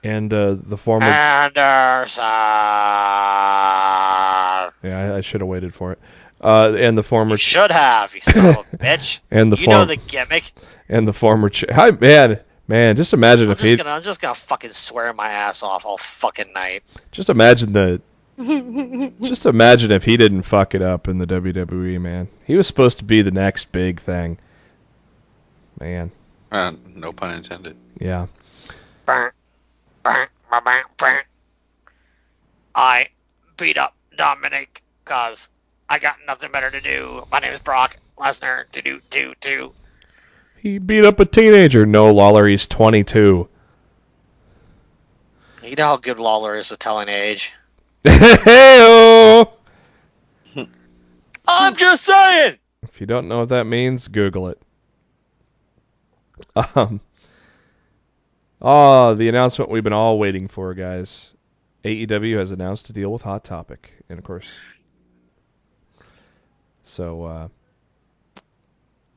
And the former... Anderson. Yeah, I should have waited for it. And the former... You should have, you son of a bitch. And the you know the gimmick. And the former... Hi, man, just imagine if he... I'm just gonna fucking swear my ass off all fucking night. Just imagine the... Just imagine if he didn't fuck it up in the WWE, man. He was supposed to be the next big thing. Man. No pun intended. Yeah. I beat up Dominic because I got nothing better to do. My name is Brock Lesnar. Do. He beat up a teenager. No, Lawler, he's 22. You know how good Lawler is at telling age. Hey-o! I'm just saying! If you don't know what that means, Google it. The announcement we've been all waiting for, guys. AEW has announced a deal with Hot Topic. And, of course... So,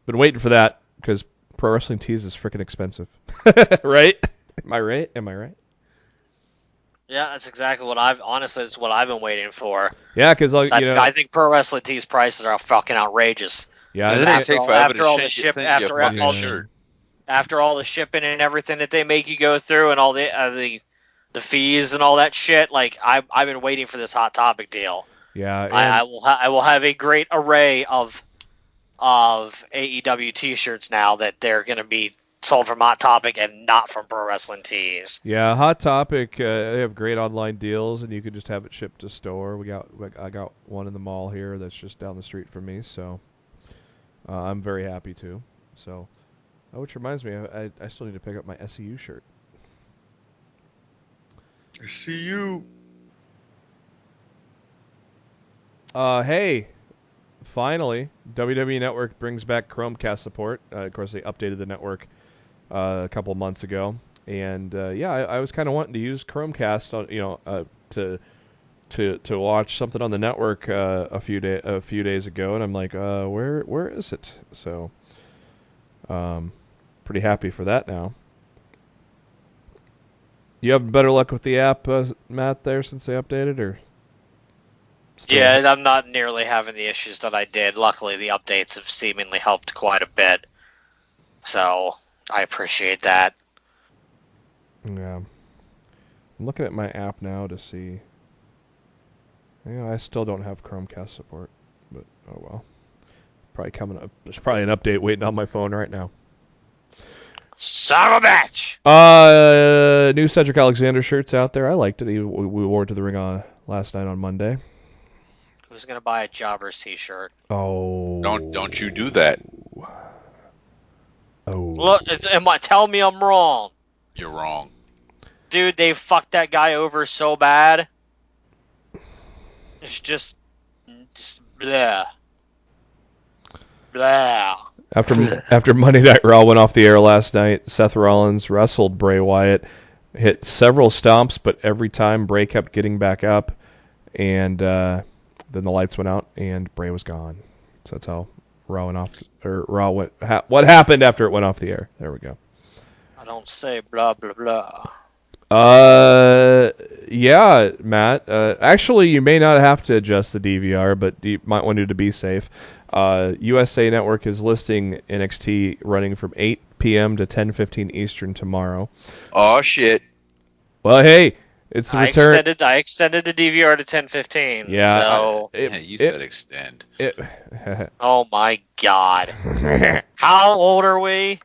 been waiting for that, because Pro Wrestling Tees is freaking expensive. Right? Am I right? Yeah, that's exactly what it's what I've been waiting for. Yeah, because I think Pro Wrestling Tees prices are fucking outrageous. Yeah, after all the shipping and everything that they make you go through and all the fees and all that shit, like I've been waiting for this Hot Topic deal. Yeah, I will have a great array of AEW T-shirts now that they're going to be sold from Hot Topic and not from Pro Wrestling Tees. Yeah, Hot Topic, they have great online deals, and you can just have it shipped to store. I got one in the mall here that's just down the street from me, so I'm very happy to. So, which reminds me, I still need to pick up my SEU shirt. SEU. Hey, finally, WWE Network brings back Chromecast support. Of course, they updated the network a couple months ago, and I was kind of wanting to use Chromecast, to watch something on the network a few days ago, and I'm like, where is it? So, pretty happy for that now. You have better luck with the app, Matt, there since they updated, or? Still? Yeah, I'm not nearly having the issues that I did. Luckily, the updates have seemingly helped quite a bit, so I appreciate that. Yeah. I'm looking at my app now to see. I still don't have Chromecast support, but oh well. Probably coming up. There's probably an update waiting on my phone right now. Son of a bitch! New Cedric Alexander shirts out there. I liked it. We wore it to the ring last night on Monday. Who's gonna buy a Jobbers T-shirt? Oh. Don't you do that. Oh. Look, tell me I'm wrong. You're wrong. Dude, they fucked that guy over so bad. It's just blah. Blah. After Monday Night Raw went off the air last night, Seth Rollins wrestled Bray Wyatt, hit several stomps, but every time Bray kept getting back up, and then the lights went out, and Bray was gone. So that's how Raw went off, what happened after it went off the air. There we go. I don't say blah blah blah. Yeah, Matt. Actually, you may not have to adjust the DVR, but you might want to be safe. USA Network is listing NXT running from 8 p.m. to 10:15 Eastern tomorrow. Oh shit. Well, hey, it's the return. I extended the DVR to 10:15. Yeah. So You said extend. oh my God. How old are we?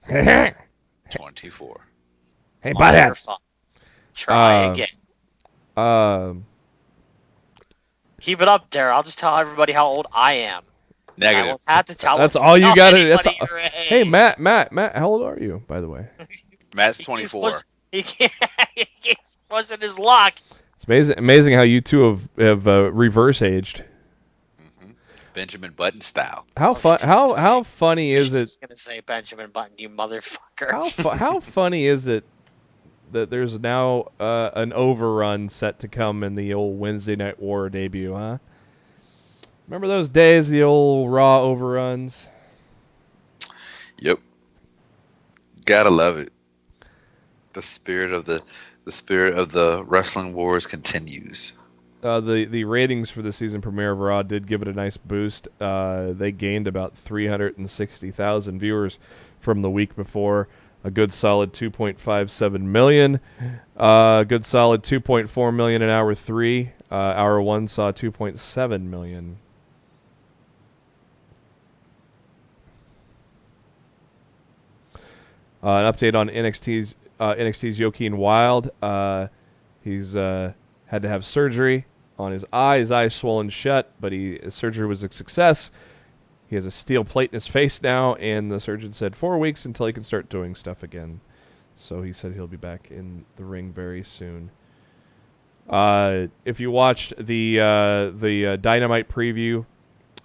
24. Hey, butthead. Try again. Keep it up there. I'll just tell everybody how old I am. Negative. I won't have to tell. That's all you got to. Hey, age. Matt. How old are you, by the way? Matt's 24. He wasn't his luck. It's amazing how you two have reverse aged. Mm-hmm. Benjamin Button style. How funny is it? I was gonna say Benjamin Button, you motherfucker. How funny is it that there's now an overrun set to come in the old Wednesday Night War debut, huh? Remember those days, the old Raw overruns? Yep. Gotta love it. The spirit of the wrestling wars continues. The ratings for the season premiere of Raw did give it a nice boost. They gained about 360,000 viewers from the week before. A good solid 2.57 million. Good solid 2.4 million in hour 3. Hour 1 saw 2.7 million. An update on NXT's Joaquin Wilde. He's had to have surgery on his eye. His eye is swollen shut, but his surgery was a success. He has a steel plate in his face now, and the surgeon said 4 weeks until he can start doing stuff again. So he said he'll be back in the ring very soon. If you watched the Dynamite preview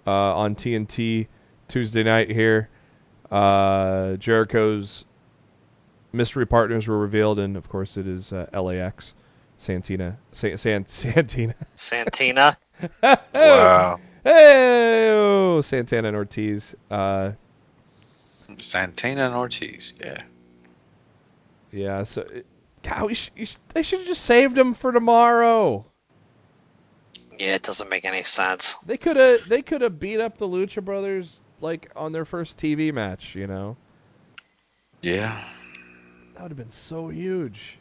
on TNT Tuesday night here, Jericho's mystery partners were revealed, and of course it is LAX, Santina. Santina. Wow. Hey, Santana and Ortiz. Santana and Ortiz, yeah. Yeah, so they should have just saved him for tomorrow. Yeah, it doesn't make any sense. They could have beat up the Lucha Brothers like on their first TV match, you know. Yeah. That would have been so huge.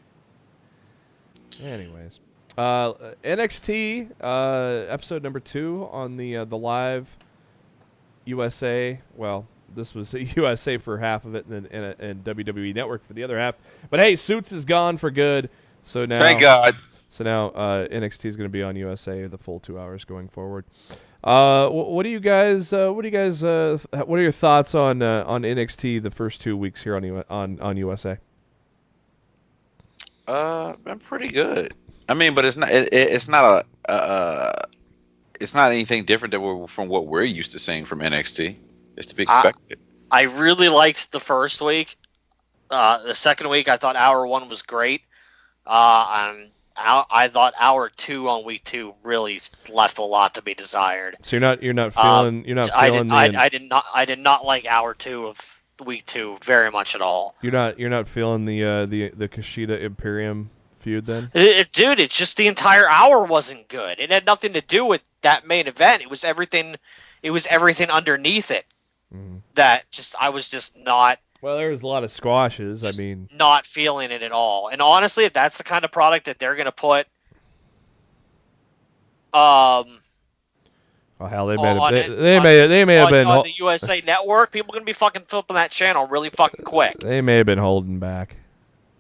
Anyways, NXT episode number 2 on the live USA. Well, this was USA for half of it, and WWE Network for the other half. But hey, Suits is gone for good. So now, thank God. So now NXT is going to be on USA the full 2 hours going forward. What are your thoughts on NXT the first 2 weeks here on USA? Been pretty good. I mean, but it's not. It's not it's not anything different from what we're used to seeing from NXT. It's to be expected. I really liked the first week. The second week, I thought hour 1 was great. And I thought hour 2 on week 2 really left a lot to be desired. So you're not feeling I did not like hour 2 of week 2 very much at all. You're not feeling the Kushida Imperium feud then? Dude, it's just the entire hour wasn't good. It had nothing to do with that main event. It was everything underneath it. Mm-hmm. That I was just not. Well, there was a lot of squashes. I mean, not feeling it at all. And honestly, if that's the kind of product that they're gonna put, oh hell, they may have been on the USA Network, people are gonna be fucking flipping that channel really fucking quick. They may have been holding back.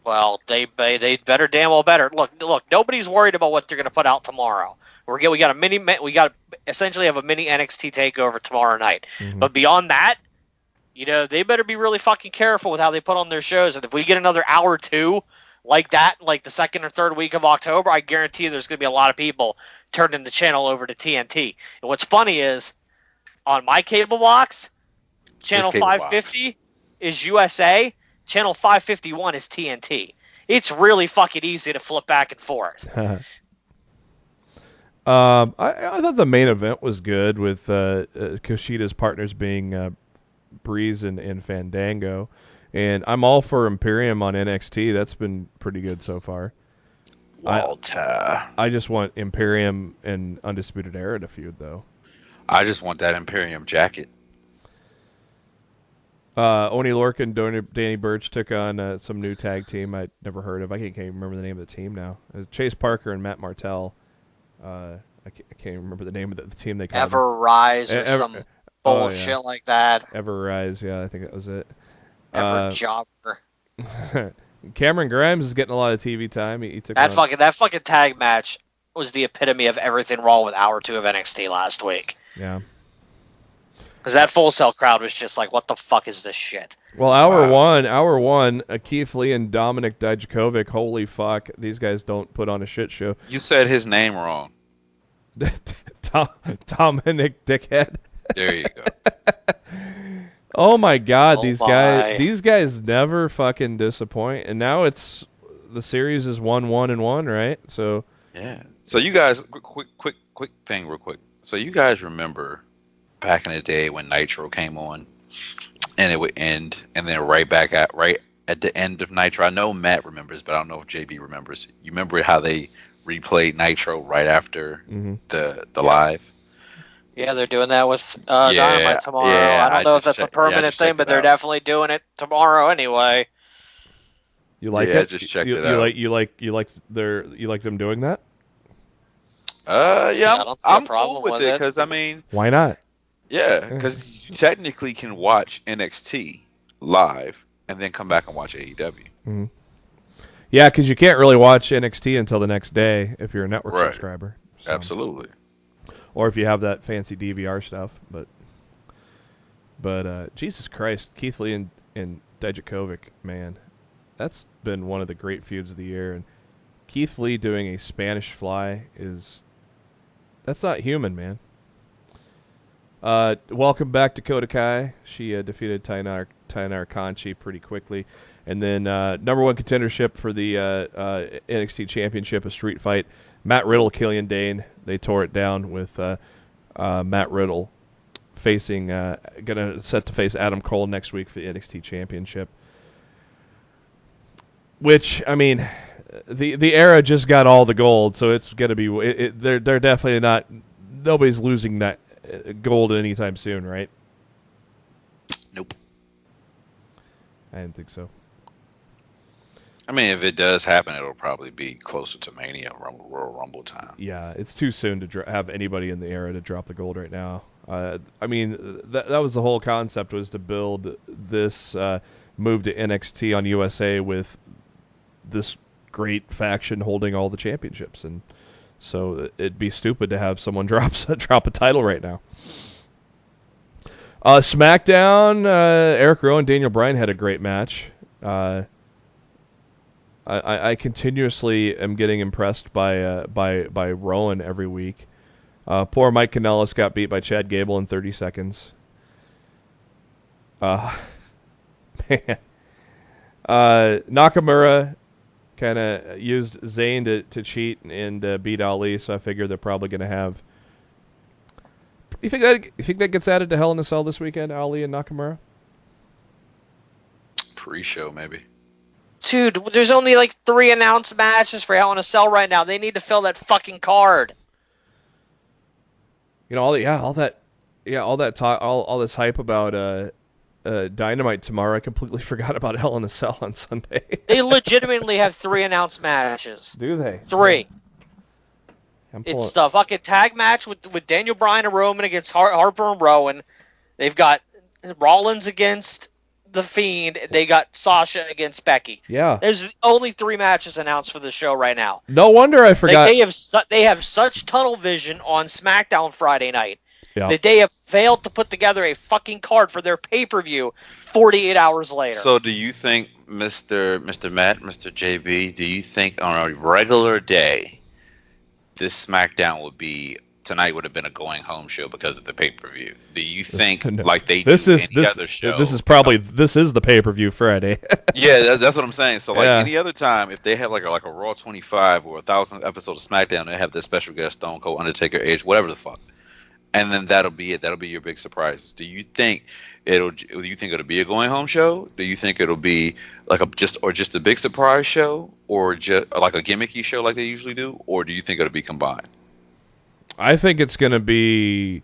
Well, they better damn well better. Look, nobody's worried about what they're gonna put out tomorrow. We got essentially have a mini NXT takeover tomorrow night. Mm-hmm. But beyond that, they better be really fucking careful with how they put on their shows. And if we get another hour 2 like that, like the second or third week of October, I guarantee you there's going to be a lot of people turning the channel over to TNT. And what's funny is, on my cable box, channel 550 is USA, channel 551 is TNT. It's really fucking easy to flip back and forth. I thought the main event was good with Kushida's partners being Breeze and Fandango, and I'm all for Imperium on NXT. That's been pretty good so far. Walter. I just want Imperium and Undisputed Era to feud, though. I just want that Imperium jacket. Oni Lorcan and Danny Burch took on some new tag team I'd never heard of. I can't even remember the name of the team now. Chase Parker and Matt Martell. I can't remember the name of the team they called Ever Rise or some bullshit like that. Ever Rise, yeah, I think that was it. Ever Jobber. Cameron Grimes is getting a lot of TV time. He took that fucking tag match was the epitome of everything wrong with Hour 2 of NXT last week. Yeah. Because that Full Sail crowd was just like, what the fuck is this shit? Well, hour one, Keith Lee and Dominic Dijakovic, holy fuck, these guys don't put on a shit show. You said his name wrong. Dominic Dickhead. There you go. Oh my god, these guys never fucking disappoint. And now the series is 1-1-1, right? So yeah. So you guys, quick thing real quick. So you guys remember back in the day when Nitro came on and it would end, and then right at the end of Nitro. I know Matt remembers, but I don't know if JB remembers. You remember how they replayed Nitro right after the live? Yeah, they're doing that with Dynamite tomorrow. Yeah, I don't know if that's a permanent thing, but they're definitely doing it tomorrow anyway. You like it? Just checked it out. You like them doing that? Yeah, I'm cool with it because I mean, why not? Yeah, because you technically can watch NXT live and then come back and watch AEW. Mm-hmm. Yeah, because you can't really watch NXT until the next day if you're a network subscriber. So. Absolutely. Or if you have that fancy DVR stuff, but Jesus Christ, Keith Lee and Dijakovic, man, that's been one of the great feuds of the year. And Keith Lee doing a Spanish Fly that's not human, man. Welcome back Dakota Kai. She defeated Tainara Kanchi pretty quickly. And then number one contendership for the NXT Championship, a street fight. Matt Riddle, Killian Dane. They tore it down with Matt Riddle gonna set to face Adam Cole next week for the NXT Championship. Which, I mean, the era just got all the gold, so it's gonna be. They're definitely not. Nobody's losing that gold anytime soon, right? Nope. I didn't think so. I mean, if it does happen, it'll probably be closer to Mania, Royal Rumble time. Yeah, it's too soon to have anybody in the era to drop the gold right now. I mean, that was the whole concept, was to build this move to NXT on USA with this great faction holding all the championships, and so it'd be stupid to have someone drop a title right now. SmackDown, Eric Rowan and Daniel Bryan had a great match. I continuously am getting impressed by Rowan every week. Poor Mike Kanellis got beat by Chad Gable in 30 seconds. Man. Nakamura kind of used Zayn to cheat and beat Ali, so I figure they're probably going to have. You think that gets added to Hell in a Cell this weekend, Ali and Nakamura? Pre-show, maybe. Dude, there's only like 3 announced matches for Hell in a Cell right now. They need to fill that fucking card. You know, all that talk, all this hype about Dynamite tomorrow. I completely forgot about Hell in a Cell on Sunday. They legitimately have 3 announced matches. Do they? 3. It's the fucking tag match with Daniel Bryan and Roman against Harper and Rowan. They've got Rollins against The Fiend. They got Sasha against Becky. Yeah. There's only 3 matches announced for the show right now. No wonder I forgot. They have such tunnel vision on SmackDown Friday night that they have failed to put together a fucking card for their pay-per-view 48 hours later. So do you think, Mr. Matt, Mr. JB, do you think on a regular day this SmackDown would be tonight would have been a going home show because of the pay-per-view. Do you think No. like they this do is any other show? This is probably this is the pay-per-view Friday. Yeah, that's what I'm saying. So like Yeah. any other time, if they have like a Raw 25 or 1,000 episode of SmackDown, they have this special guest Stone Cold, Undertaker, Edge, whatever the fuck, and then that'll be it. That'll be your big surprises. Do you think it'll be a going home show? Do you think it'll be like just a big surprise show, or just like a gimmicky show like they usually do, or do you think it'll be combined? I think it's going to be.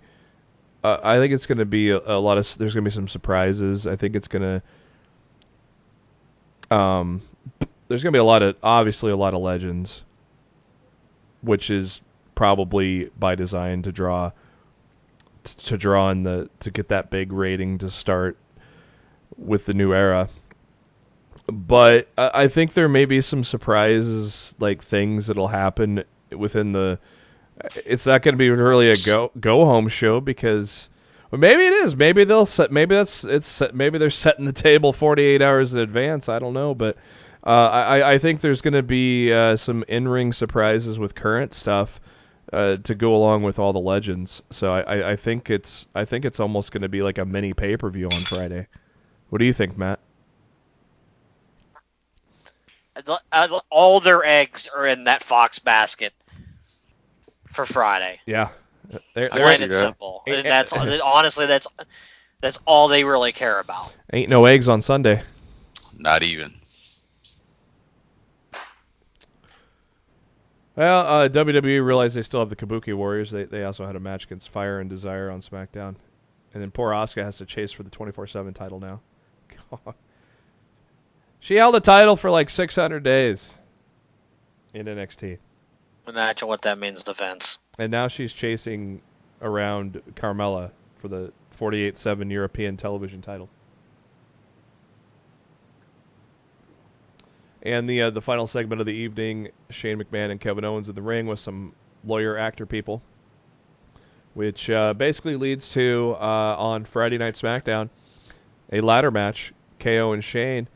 I think it's going to be a lot of. There's going to be some surprises. I think it's going to. There's going to be obviously a lot of legends, which is probably by design to get that big rating to start with the new era. But I think there may be some surprises, like things that'll happen within the. It's not going to be really a go home show because, well, maybe it is. Maybe they'll set. Maybe maybe they're setting the table 48 hours in advance. I don't know, but I think there's going to be some in-ring surprises with current stuff to go along with all the legends. So I think it's almost going to be like a mini pay-per-view on Friday. What do you think, Matt? All their eggs are in that Fox basket for Friday. Yeah, Plain and simple. And that's honestly that's all they really care about. Ain't no eggs on Sunday. Not even. Well, WWE realized they still have the Kabuki Warriors. They also had a match against Fire and Desire on SmackDown. And then poor Asuka has to chase for the 24/7 title now. God. She held the title for like 600 days in NXT. Imagine what that means to Vince. And now she's chasing around Carmella for the 48/7 European television title. And the final segment of the evening, Shane McMahon and Kevin Owens in the ring with some lawyer-actor people, which basically leads to, on Friday Night SmackDown, a ladder match. KO and Shane.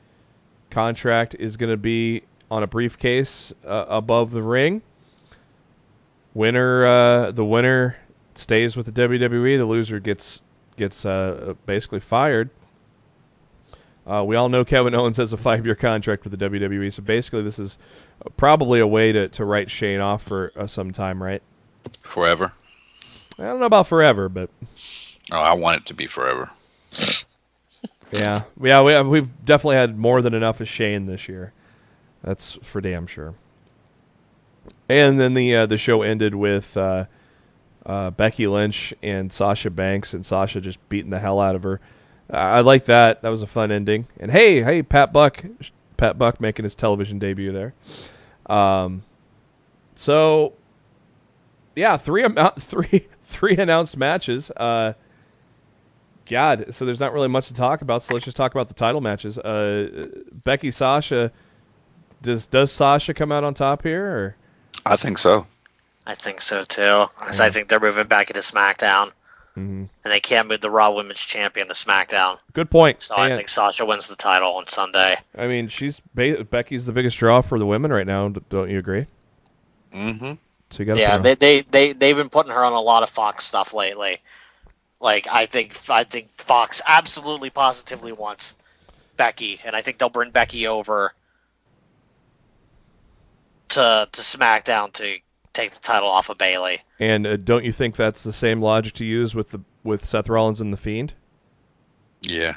Contract is going to be on a briefcase above the ring. The winner stays with the WWE. The loser gets basically fired. We all know Kevin Owens has a 5-year contract with the WWE, so basically this is probably a way to write Shane off for some time, right? Forever. I don't know about forever, but oh, I want it to be forever. Yeah. We've definitely had more than enough of Shane this year. That's for damn sure. And then the show ended with Becky Lynch and Sasha Banks, and Sasha just beating the hell out of her. I like that. That was a fun ending. And hey, Pat Buck making his television debut there. So yeah, three announced matches. God, so there's not really much to talk about. So let's just talk about the title matches. Becky Sasha. Does Sasha come out on top here? Or? I think so. I think so too. Because I think they're moving back into SmackDown. Mm-hmm. And they can't move the Raw Women's Champion to SmackDown. Good point. So I think Sasha wins the title on Sunday. I mean, Becky's the biggest draw for the women right now. Don't you agree? Mm-hmm. So you they've been putting her on a lot of Fox stuff lately. Like I think Fox absolutely positively wants Becky, and I think they'll bring Becky over to SmackDown to take the title off of Bayley. And don't you think that's the same logic to use with Seth Rollins and The Fiend? Yeah.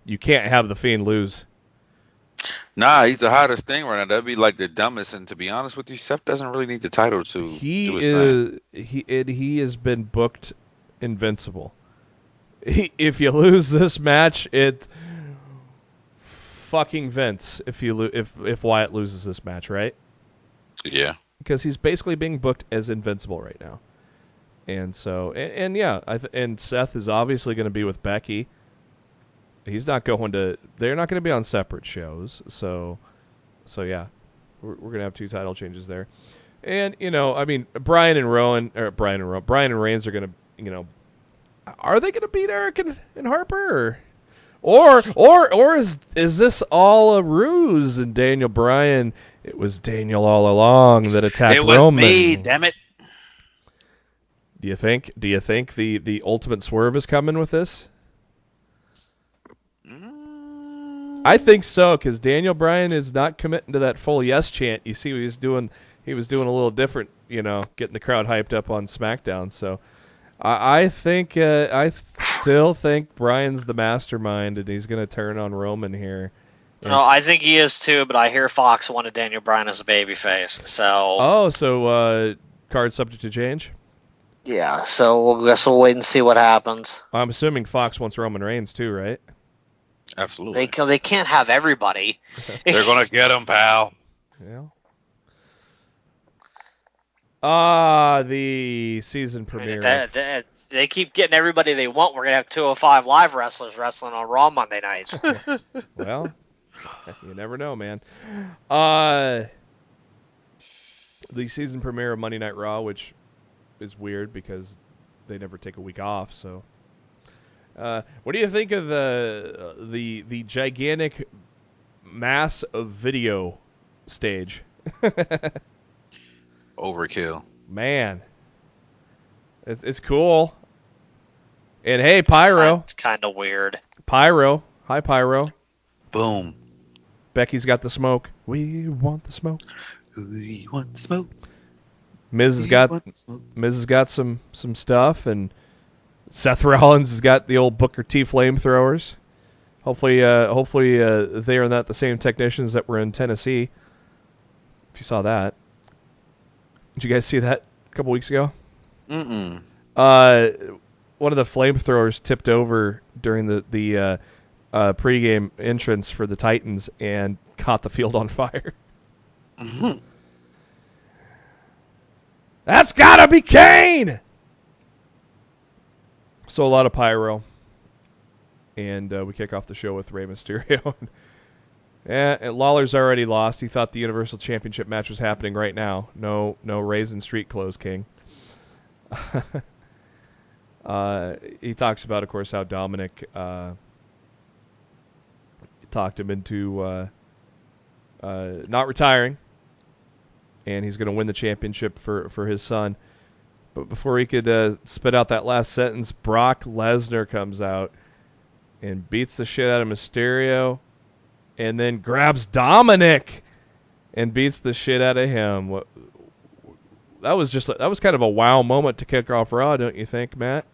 You can't have The Fiend lose. Nah, he's the hottest thing right now. That'd be like the dumbest. And to be honest with you, Seth doesn't really need the title to do his thing. He has been booked invincible. If you lose this match, it fucking Vince. If Wyatt loses this match, right? Yeah. Because he's basically being booked as invincible right now, and so and Seth is obviously going to be with Becky. He's not going to. They're not going to be on separate shows. So yeah, we're going to have 2 title changes there, and I mean Brian and Reigns are going to, are they going to beat Eric and Harper or is this all a ruse? And Daniel Bryan, it was Daniel all along that attacked Roman. It was me, damn it. Do you think the ultimate swerve is coming with this? I think so, because Daniel Bryan is not committing to that full yes chant. You see what he's doing. He was doing a little different, getting the crowd hyped up on SmackDown. So I still think Bryan's the mastermind, and he's going to turn on Roman here. No, I think he is too, but I hear Fox wanted Daniel Bryan as a babyface. So card subject to change? Yeah, so I guess we'll wait and see what happens. I'm assuming Fox wants Roman Reigns too, right? Absolutely. They can't have everybody. They're going to get him, pal. Yeah. The season premiere. They keep getting everybody they want. We're going to have 205 Live wrestlers wrestling on Raw Monday nights. Well, you never know, man. The season premiere of Monday Night Raw, which is weird because they never take a week off, so... what do you think of the gigantic mass of video stage? Overkill. Man, it's cool. And hey, Pyro. It's kind of weird. Pyro. Hi, Pyro. Boom. Becky's got the smoke. We want the smoke. We want the smoke. Miz has got some stuff, and Seth Rollins has got the old Booker T flamethrowers. Hopefully they are not the same technicians that were in Tennessee. If you saw that, did you guys see that a couple weeks ago? Mm-mm. One of the flamethrowers tipped over during the pregame entrance for the Titans and caught the field on fire. Mm-hmm. That's gotta be Kane! So a lot of pyro. And we kick off the show with Rey Mysterio. And Lawler's already lost. He thought the Universal Championship match was happening right now. No Rays in street clothes, King. He talks about, of course, how Dominic talked him into not retiring. And he's going to win the championship for his son. But before he could spit out that last sentence, Brock Lesnar comes out and beats the shit out of Mysterio, and then grabs Dominic and beats the shit out of him. That was kind of a wow moment to kick off Raw, don't you think, Matt?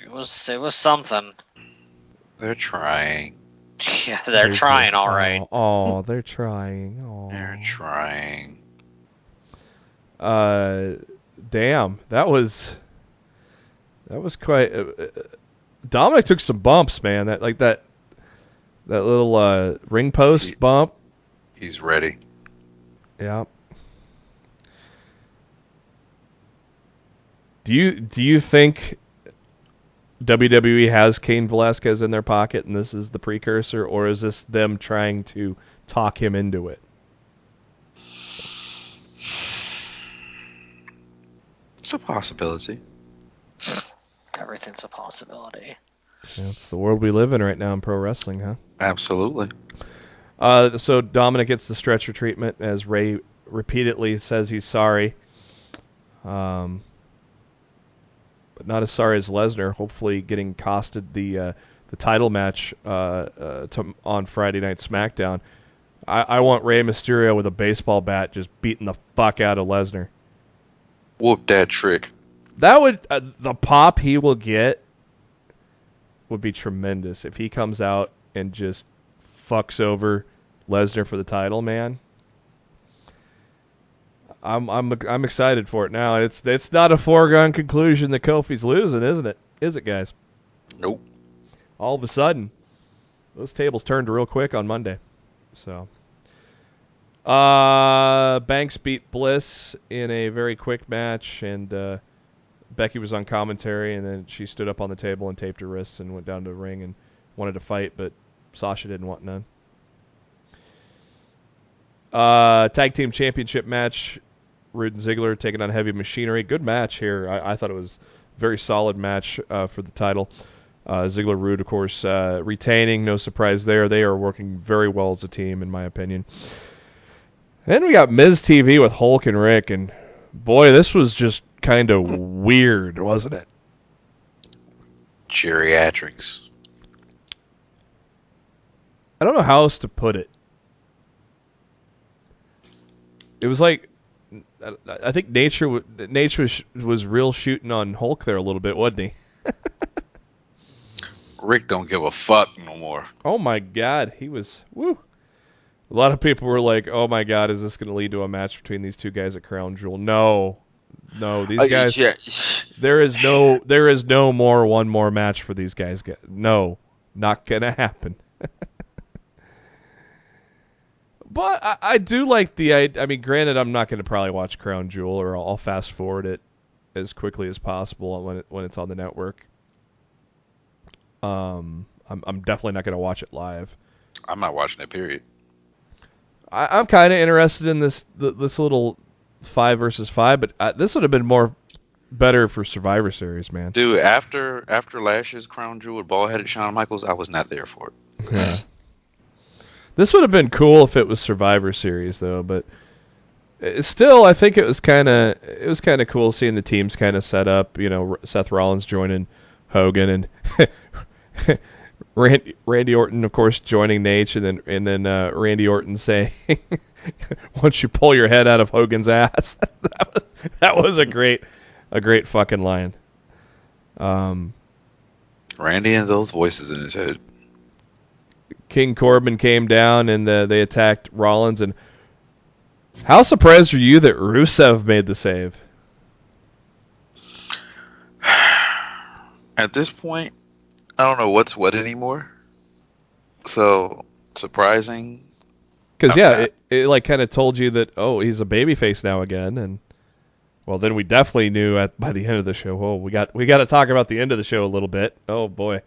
It was something. They're trying. Yeah, they're trying, all right. Oh, they're trying. Oh. They're trying. Damn, that was quite. Dominic took some bumps, man. That little ring post bump. He's ready. Yeah. Do you think WWE has Cain Velasquez in their pocket and this is the precursor, or is this them trying to talk him into it? It's a possibility. Everything's a possibility. That's the world we live in right now in pro wrestling, huh? Absolutely. So Dominic gets the stretcher treatment as Ray repeatedly says he's sorry. But not as sorry as Lesnar, hopefully getting costed the title match on Friday Night SmackDown. I want Rey Mysterio with a baseball bat just beating the fuck out of Lesnar. Whoop that trick. That would the pop he will get would be tremendous if he comes out and just fucks over Lesnar for the title, man. I'm excited for it now. It's not a foregone conclusion that Kofi's losing, isn't it? Is it, guys? Nope. All of a sudden, those tables turned real quick on Monday. So, Banks beat Bliss in a very quick match, and Becky was on commentary, and then she stood up on the table and taped her wrists and went down to the ring and wanted to fight, but Sasha didn't want none. Tag Team Championship match. Rude and Ziggler taking on Heavy Machinery. Good match here. I thought it was a very solid match for the title. Ziggler, Rude, of course, retaining. No surprise there. They are working very well as a team, in my opinion. Then we got Miz TV with Hulk and Rick, and boy, this was just kind of weird, wasn't it? Geriatrics. I don't know how else to put it. It was like, I think Nature was real shooting on Hulk there a little bit, wasn't he? Rick don't give a fuck no more. Oh my God, he was woo. A lot of people were like, "Oh my God, is this going to lead to a match between these two guys at Crown Jewel?" No, these guys. Yeah. There is no one more match for these guys. No, not gonna happen. But I do like I mean, granted, I'm not going to probably watch Crown Jewel, or I'll fast forward it as quickly as possible when it's on the network. I'm definitely not going to watch it live. I'm not watching it. Period. I'm kind of interested in this little 5 versus 5, but this would have been better for Survivor Series, man. Dude, after last year's Crown Jewel with bald-headed Shawn Michaels, I was not there for it. Yeah. This would have been cool if it was Survivor Series, though, but still, I think it was kind of cool seeing the teams kind of set up. You know, Seth Rollins joining Hogan and Randy Orton, of course, joining Nate, and then Randy Orton saying, "Once you pull your head out of Hogan's ass," that was a great fucking line. Randy and those voices in his head. King Corbin came down and they attacked Rollins. And how surprised are you that Rusev made the save? At this point, I don't know what's what anymore. So, surprising. Because, yeah, it like kind of told you that, oh, he's a babyface now again. And, well, then we definitely knew by the end of the show, oh, we got to talk about the end of the show a little bit. Oh, boy.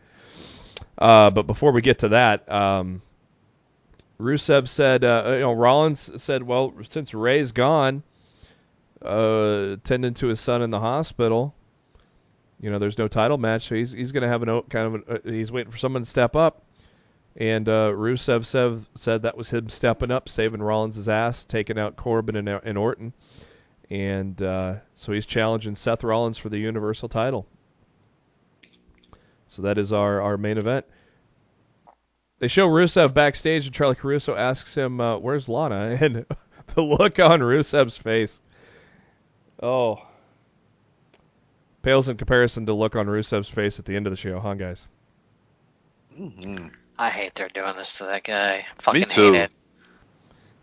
But before we get to that, Rusev said, Rollins said, well, since Ray's gone, tending to his son in the hospital, there's no title match, so he's going to have he's waiting for someone to step up. And Rusev said that was him stepping up, saving Rollins' ass, taking out Corbin and Orton. And so he's challenging Seth Rollins for the Universal title. So that is our main event. They show Rusev backstage, and Charlie Caruso asks him, where's Lana? And the look on Rusev's face, oh, pales in comparison to the look on Rusev's face at the end of the show, huh, guys? Mm-hmm. I hate they're doing this to that guy. Fucking Me too. hate it.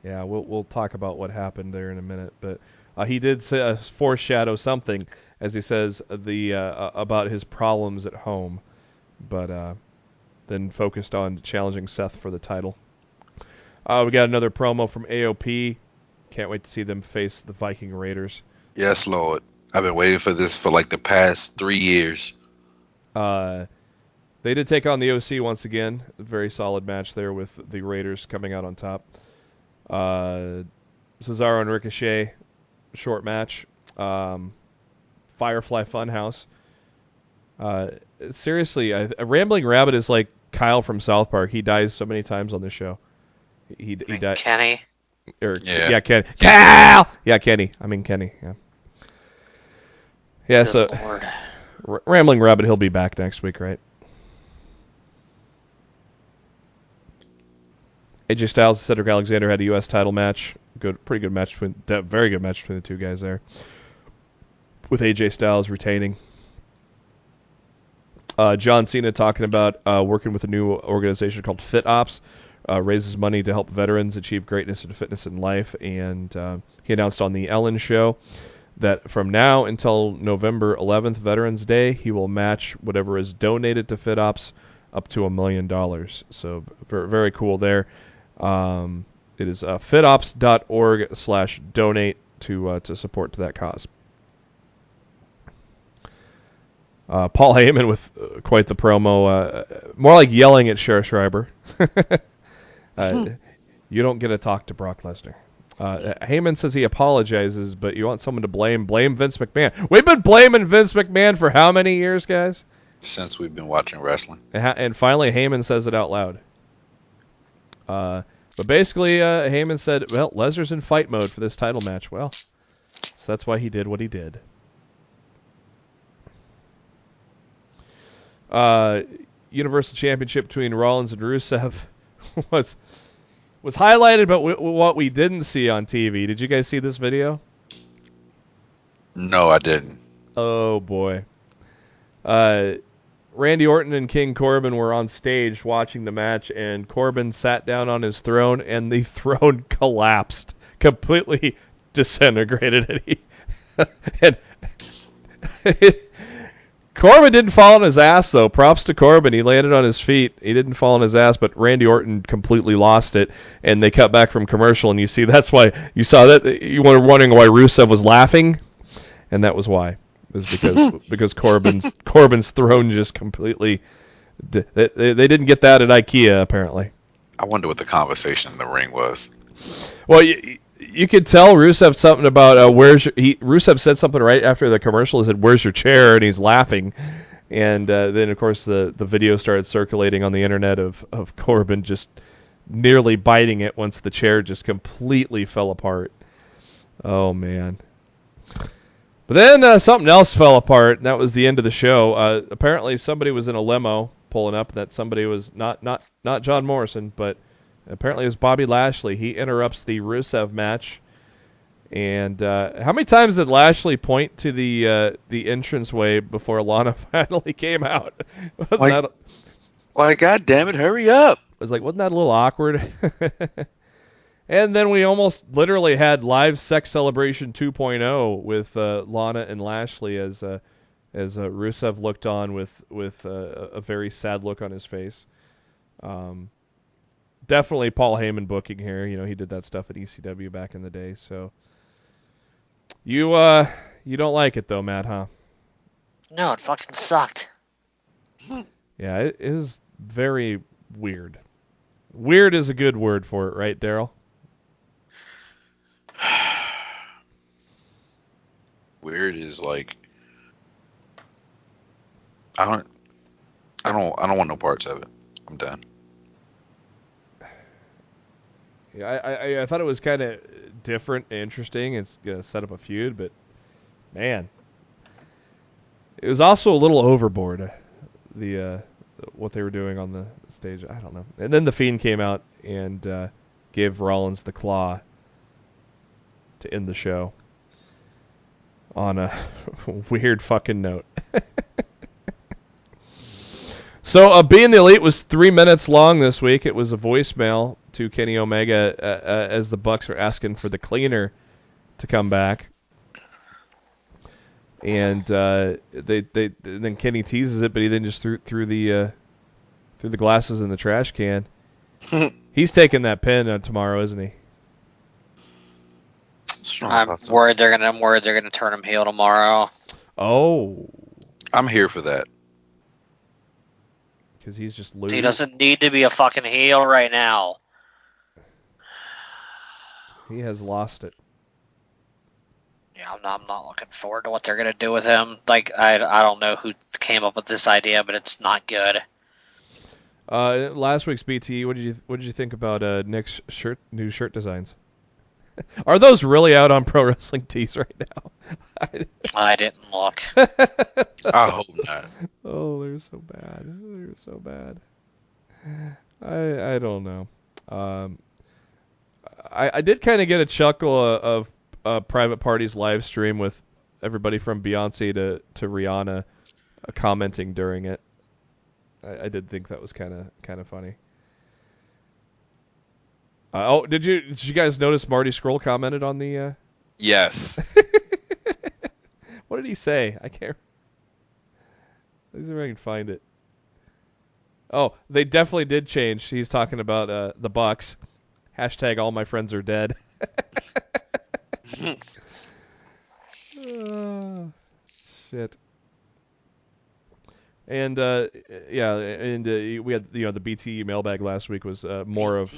Yeah, we'll talk about what happened there in a minute, but he did foreshadow something, as he says, about his problems at home. But then focused on challenging Seth for the title. We got another promo from AOP. Can't wait to see them face the Viking Raiders. Yes, Lord. I've been waiting for this for like the past 3 years. They did take on the OC once again. A very solid match there with the Raiders coming out on top. Cesaro and Ricochet, short match. Firefly Funhouse. Seriously, a Rambling Rabbit is like Kyle from South Park. He dies so many times on this show. He died. Kenny. Yeah, Kenny. Kyle! Yeah, Kenny. I mean Kenny. Yeah. Yeah. Good So, Lord. Rambling Rabbit, he'll be back next week, right? AJ Styles and Cedric Alexander had a U.S. title match. Pretty good match very good match between the two guys there. With AJ Styles retaining. John Cena talking about working with a new organization called Fit Ops, raises money to help veterans achieve greatness and fitness in life. And he announced on the Ellen Show that from now until November 11th, Veterans Day, he will match whatever is donated to Fit Ops up to $1 million. So very, very cool there. It is fitops.org/donate to support to that cause. Paul Heyman with quite the promo, more like yelling at Cher Schreiber. You don't get to talk to Brock Lesnar. Heyman says he apologizes, but you want someone to blame Vince McMahon. We've been blaming Vince McMahon for how many years, guys? Since we've been watching wrestling. And finally, Heyman says it out loud. But basically, Heyman said, well, Lesnar's in fight mode for this title match. Well, so that's why he did what he did. Universal Championship between Rollins and Rusev was highlighted, but what we didn't see on TV. Did you guys see this video? No, I didn't. Oh boy. Randy Orton and King Corbin were on stage watching the match, and Corbin sat down on his throne, and the throne collapsed, completely disintegrated. And Corbin didn't fall on his ass, though. Props to Corbin. He landed on his feet. He didn't fall on his ass, but Randy Orton completely lost it, and they cut back from commercial, and you see that's why you saw that. You were wondering why Rusev was laughing, and that was why. It was because Corbin's throne just completely. They didn't get that at IKEA, apparently. I wonder what the conversation in the ring was. Well, you could tell Rusev something about Rusev said something right after the commercial. He said, "Where's your chair?" And he's laughing. And then, of course, the video started circulating on the internet of Corbin just nearly biting it once the chair just completely fell apart. Oh, man. But then something else fell apart, and that was the end of the show. Apparently, somebody was in a limo pulling up. That somebody was not John Morrison, but apparently it was Bobby Lashley. He interrupts the Rusev match. And how many times did Lashley point to the entranceway before Lana finally came out? Like, God damn it, hurry up! I was like, wasn't that a little awkward? And then we almost literally had live Sex Celebration 2.0 with Lana and Lashley as Rusev looked on with a very sad look on his face. Definitely Paul Heyman booking here. You know, he did that stuff at ECW back in the day. So you don't like it though, Matt, huh? No, it fucking sucked. Yeah, it is very weird. Weird is a good word for it, right, Daryl? Weird is like I don't want no parts of it. I'm done. Yeah, I thought it was kind of different and interesting. It's gonna set up a feud, but man, it was also a little overboard. The what they were doing on the stage, I don't know. And then the Fiend came out and gave Rollins the claw to end the show on a weird fucking note. So Being the Elite was 3 minutes long this week. It was a voicemail to Kenny Omega as the Bucks are asking for the cleaner to come back. And then Kenny teases it, but he then just threw the glasses in the trash can. He's taking that pin tomorrow, isn't he? I'm worried they're gonna turn him heel tomorrow. Oh, I'm here for that. Because he's just losing. He doesn't need to be a fucking heel right now. He has lost it. Yeah, I'm not looking forward to what they're gonna do with him. Like I don't know who came up with this idea, but it's not good. Last week's BTE, what did you think about Nick's new shirt designs? Are those really out on Pro Wrestling Tees right now? I didn't look. I hope not. Oh, they're so bad. They're so bad. I don't know. I did kind of get a chuckle of Private Party's live stream with everybody from Beyonce to Rihanna commenting during it. I did think that was kind of funny. Did you guys notice Marty Scurll commented on the? Yes. What did he say? I can't. Let's see if I can find it. Oh, they definitely did change. He's talking about the Bucks. Hashtag all my friends are dead. Oh, shit. And we had the BTE mailbag last week was more of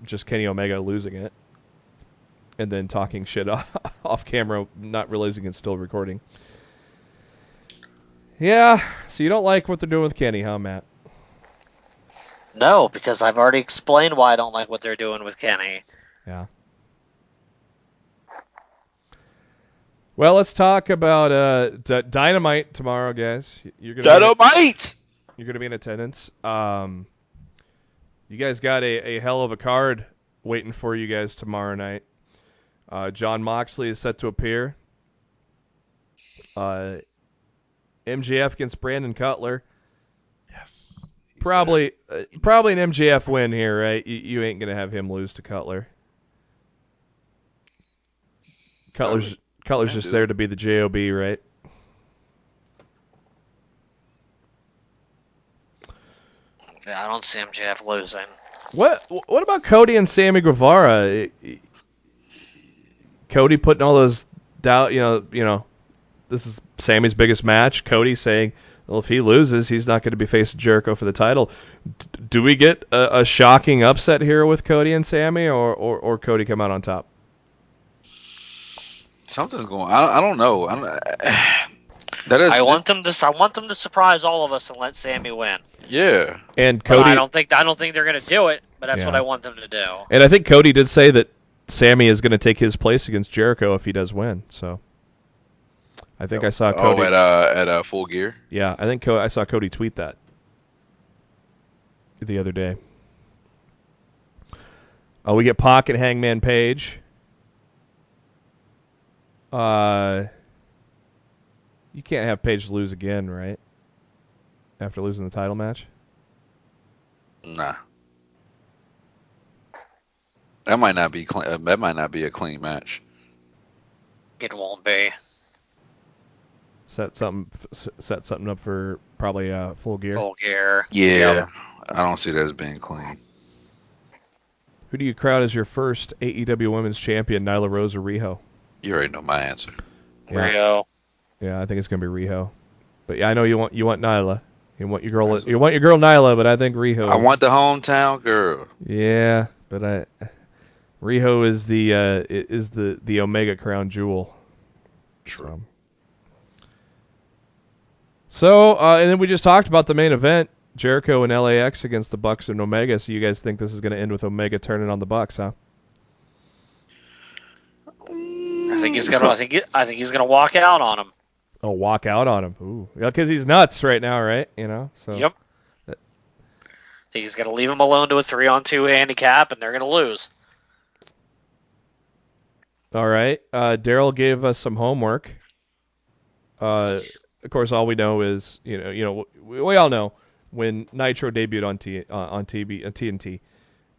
just Kenny Omega losing it, and then talking shit off camera, not realizing it's still recording. Yeah, so you don't like what they're doing with Kenny, huh, Matt? No, because I've already explained why I don't like what they're doing with Kenny. Yeah. Well, let's talk about Dynamite tomorrow, guys. You're gonna Dynamite! You're going to be in attendance. You guys got a hell of a card waiting for you guys tomorrow night. Jon Moxley is set to appear. MJF against Brandon Cutler. Yes. Probably an MJF win here, right? You ain't going to have him lose to Cutler. Cutler's just there to be the JOB, right? Yeah, I don't see MJF losing. What about Cody and Sammy Guevara? Cody putting all those doubt, you know, this is Sammy's biggest match. Cody saying, well, if he loses, he's not going to be facing Jericho for the title. Do we get a shocking upset here with Cody and Sammy, or Cody come out on top? Something's going. I don't know. I want them to surprise all of us and let Sammy win. Yeah. And Cody. But I don't think they're going to do it. But that's what I want them to do. And I think Cody did say that Sammy is going to take his place against Jericho if he does win. So I think I saw Cody. At Full Gear. Yeah, I think I saw Cody tweet that the other day. We get Pac and Hangman Page. You can't have Page lose again, right? After losing the title match? Nah. That might not be a clean match. It won't be. Set something up for probably Full Gear. Full Gear. Yeah. Yep. I don't see that as being clean. Who do you crowd as your first AEW Women's Champion, Nyla Rose or Riho? You already know my answer. Yeah. Riho. Yeah, I think it's gonna be Riho. But yeah, I know you want Nyla. You want your girl Nyla, but I think Riho. I want the hometown girl. Yeah, but Riho is the Omega Crown Jewel. True. So and then we just talked about the main event, Jericho and LAX against the Bucks and Omega. So you guys think this is going to end with Omega turning on the Bucks, huh? I think he's gonna walk out on him. Oh, walk out on him. Ooh, yeah, because he's nuts right now, right? You know. So. Yep. He's gonna leave him alone to a 3-on-2 handicap, and they're gonna lose. All right. Daryl gave us some homework. Of course, all we know is we all know when Nitro debuted on TNT,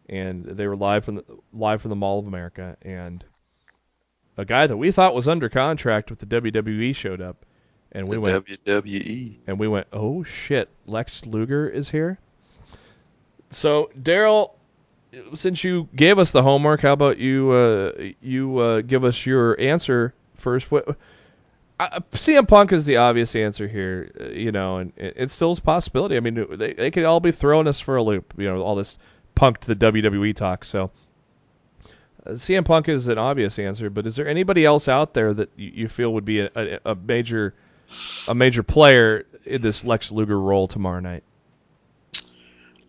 and they were live from the Mall of America, and a guy that we thought was under contract with the WWE showed up, and we went WWE, and we went, oh shit, Lex Luger is here. So Daryl, since you gave us the homework, how about you give us your answer first? CM Punk is the obvious answer here, and it still is a possibility. I mean, they could all be throwing us for a loop, all this Punk to the WWE talk. So CM Punk is an obvious answer, but is there anybody else out there that you feel would be a major player in this Lex Luger role tomorrow night?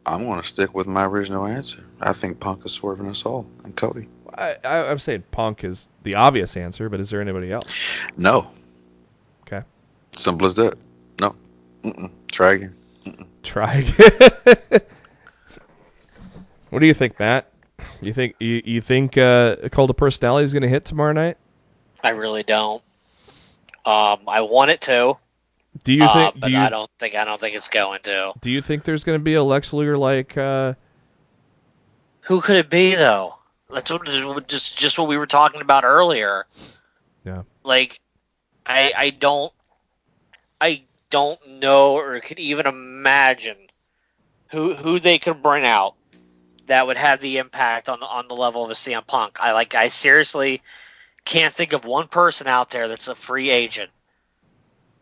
I'm going to stick with my original answer. I think Punk is swerving us all, and Cody. I'm saying Punk is the obvious answer, but is there anybody else? No. Okay. Simple as that. No. Try again. Try again. What do you think, Matt? You think Cult of Personality is going to hit tomorrow night? I really don't. I want it to. Do you think? But I don't think it's going to. Do you think there's going to be a Lex Luger like? Who could it be though? That's just what we were talking about earlier. Yeah. Like, I don't know or could even imagine who they could bring out that would have the impact on the level of a CM Punk. I seriously can't think of one person out there that's a free agent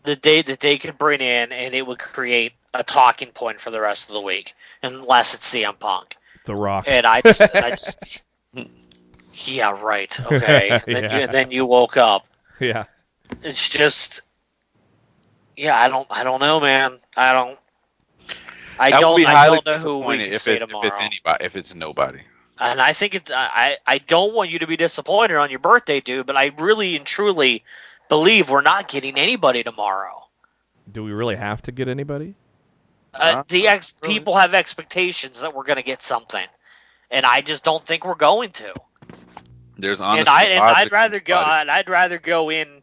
that they could bring in and it would create a talking point for the rest of the week, unless it's CM Punk. The Rock. And I just yeah, right. Okay. And then you woke up. Yeah. It's just, yeah, I don't know, man. I don't know who we can say tomorrow. If it's nobody. And I think I don't want you to be disappointed on your birthday, dude, but I really and truly believe we're not getting anybody tomorrow. Do we really have to get anybody? People have expectations that we're going to get something, and I just don't think we're going to. There's honestly, I'd rather go in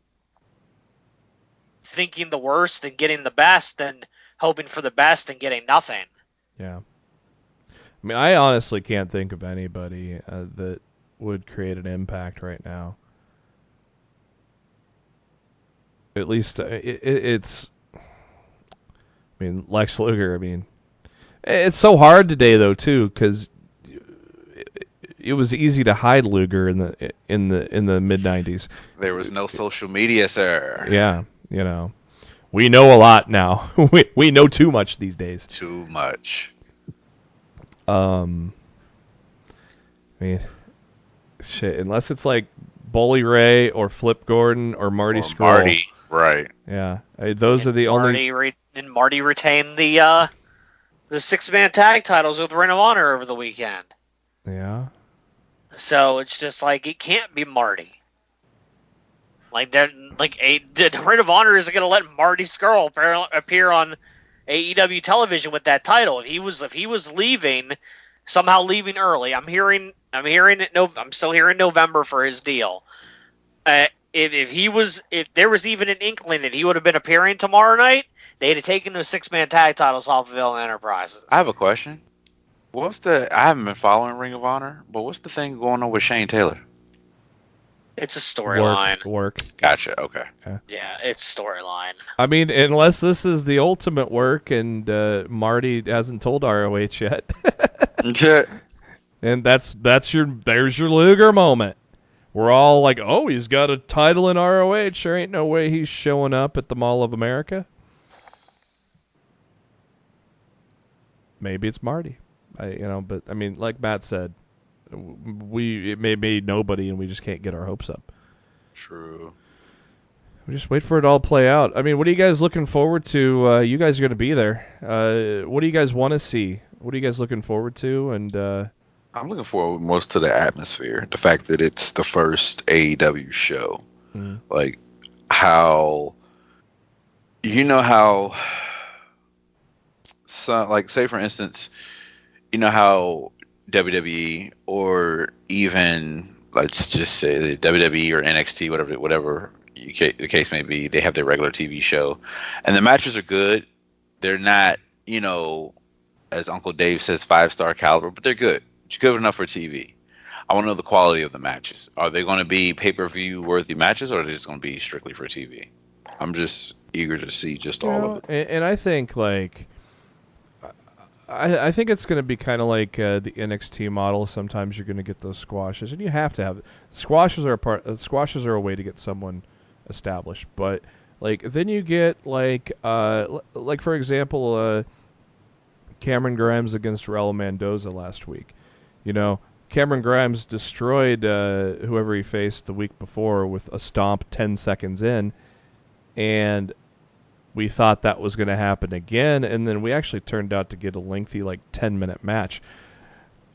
thinking the worst and getting the best than hoping for the best and getting nothing. Yeah. I mean, I honestly can't think of anybody that would create an impact right now. At least it's. I mean, Lex Luger. I mean, it's so hard today though too, because it was easy to hide Luger in the mid '90s. There was no social media, sir. Yeah, you know, we know a lot now. we know too much these days. Too much. I mean, shit. Unless it's like Bully Ray or Flip Gordon or Marty Scurll. Marty, right? Yeah, those are the only. Marty retained the 6-man tag titles with Ring of Honor over the weekend. Yeah. So it's just like it can't be Marty. Like that, the Ring of Honor isn't going to let Marty Scurll appear on AEW television with that title. If he was leaving, somehow leaving early, I'm still hearing November for his deal. If there was even an inkling that he would have been appearing tomorrow night, they'd have taken those 6-man tag titles off of Villain Enterprises. I have a question. I haven't been following Ring of Honor, but what's the thing going on with Shane Taylor? It's a storyline. Work. Gotcha. Okay. Yeah, it's storyline. I mean, unless this is the ultimate work and Marty hasn't told ROH yet. And there's your Luger moment. We're all like, oh, he's got a title in ROH. There ain't no way he's showing up at the Mall of America. Maybe it's Marty. But I mean, like Matt said, it may be nobody, and we just can't get our hopes up. True. We just wait for it all to play out. I mean, what are you guys looking forward to? You guys are going to be there. What do you guys want to see? What are you guys looking forward to? And I'm looking forward most to the atmosphere, the fact that it's the first AEW show. Mm-hmm. Like how say for instance, how WWE or even let's just say the WWE or NXT, whatever the case may be, they have their regular TV show, and the matches are good. They're not, as Uncle Dave says, 5-star caliber, but they're good. It's good enough for TV. I want to know the quality of the matches. Are they going to be pay-per-view worthy matches, or are they just going to be strictly for TV? I'm just eager to see all of it. And I think I think it's going to be kind of like the NXT model. Sometimes you're going to get those squashes, and you have to have it. Squashes are a way to get someone established, but then you get for example, Cameron Grimes against Raul Mendoza last week. Cameron Grimes destroyed whoever he faced the week before with a stomp 10 seconds in, and we thought that was going to happen again, and then we actually turned out to get a lengthy 10-minute match.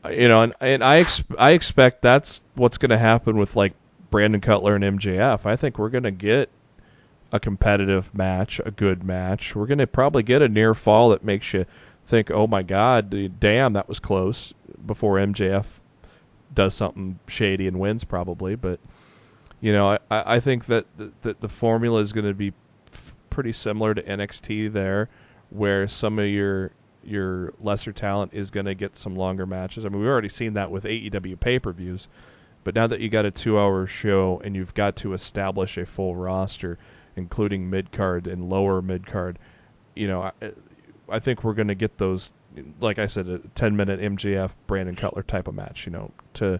And I expect that's what's going to happen with Brandon Cutler and MJF. I think we're going to get a competitive match, a good match. We're going to probably get a near fall that makes you think, oh my God, damn, that was close, before MJF does something shady and wins probably. But I think that the formula is going to be pretty similar to NXT there, where some of your lesser talent is going to get some longer matches. I mean, we've already seen that with AEW pay-per-views, but now that you got a 2-hour show and you've got to establish a full roster, including mid-card and lower mid-card, I think we're going to get those, like I said, a 10-minute MJF Brandon Cutler type of match, to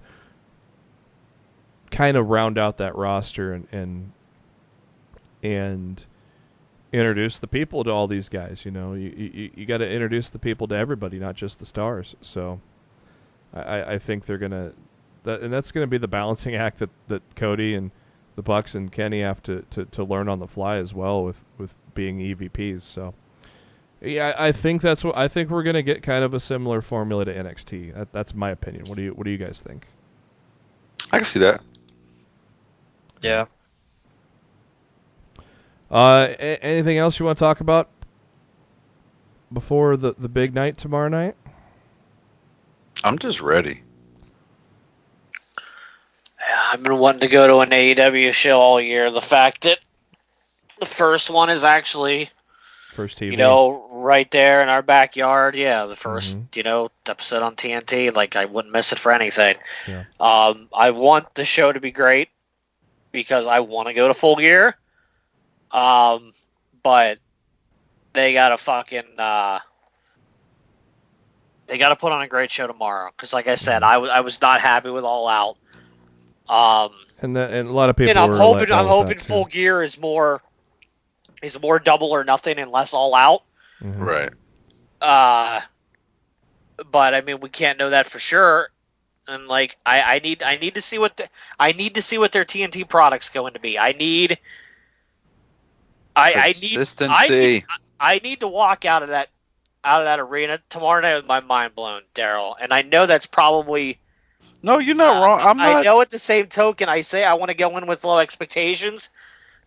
kind of round out that roster and introduce the people to all these guys. You got to introduce the people to everybody, not just the stars. So I think they're gonna and that's gonna be the balancing act that Cody and the Bucks and Kenny have to learn on the fly as well with being EVPs. So yeah, I think we're gonna get kind of a similar formula to NXT. That's my opinion. What do you guys think? I can see that. Yeah. Anything else you want to talk about before the big night tomorrow night? I'm just ready. I've been wanting to go to an AEW show all year. The fact that the first one is actually, First TV. right there in our backyard. Yeah, the first, episode on TNT. Like, I wouldn't miss it for anything. Yeah. I want the show to be great because I want to go to Full Gear. But they gotta they gotta put on a great show tomorrow. Because, like I said, I was not happy with All Out. And a lot of people. I'm were I'm hoping Full Gear is more Double or Nothing and less All Out. Mm-hmm. Right. But I mean, we can't know that for sure. And like, I need to see what their TNT product's going to be. I need consistency. I need to walk out of that arena tomorrow night with my mind blown, Daryl. And I know that's probably. No, you're not wrong. I know at the same token, I say I want to go in with low expectations,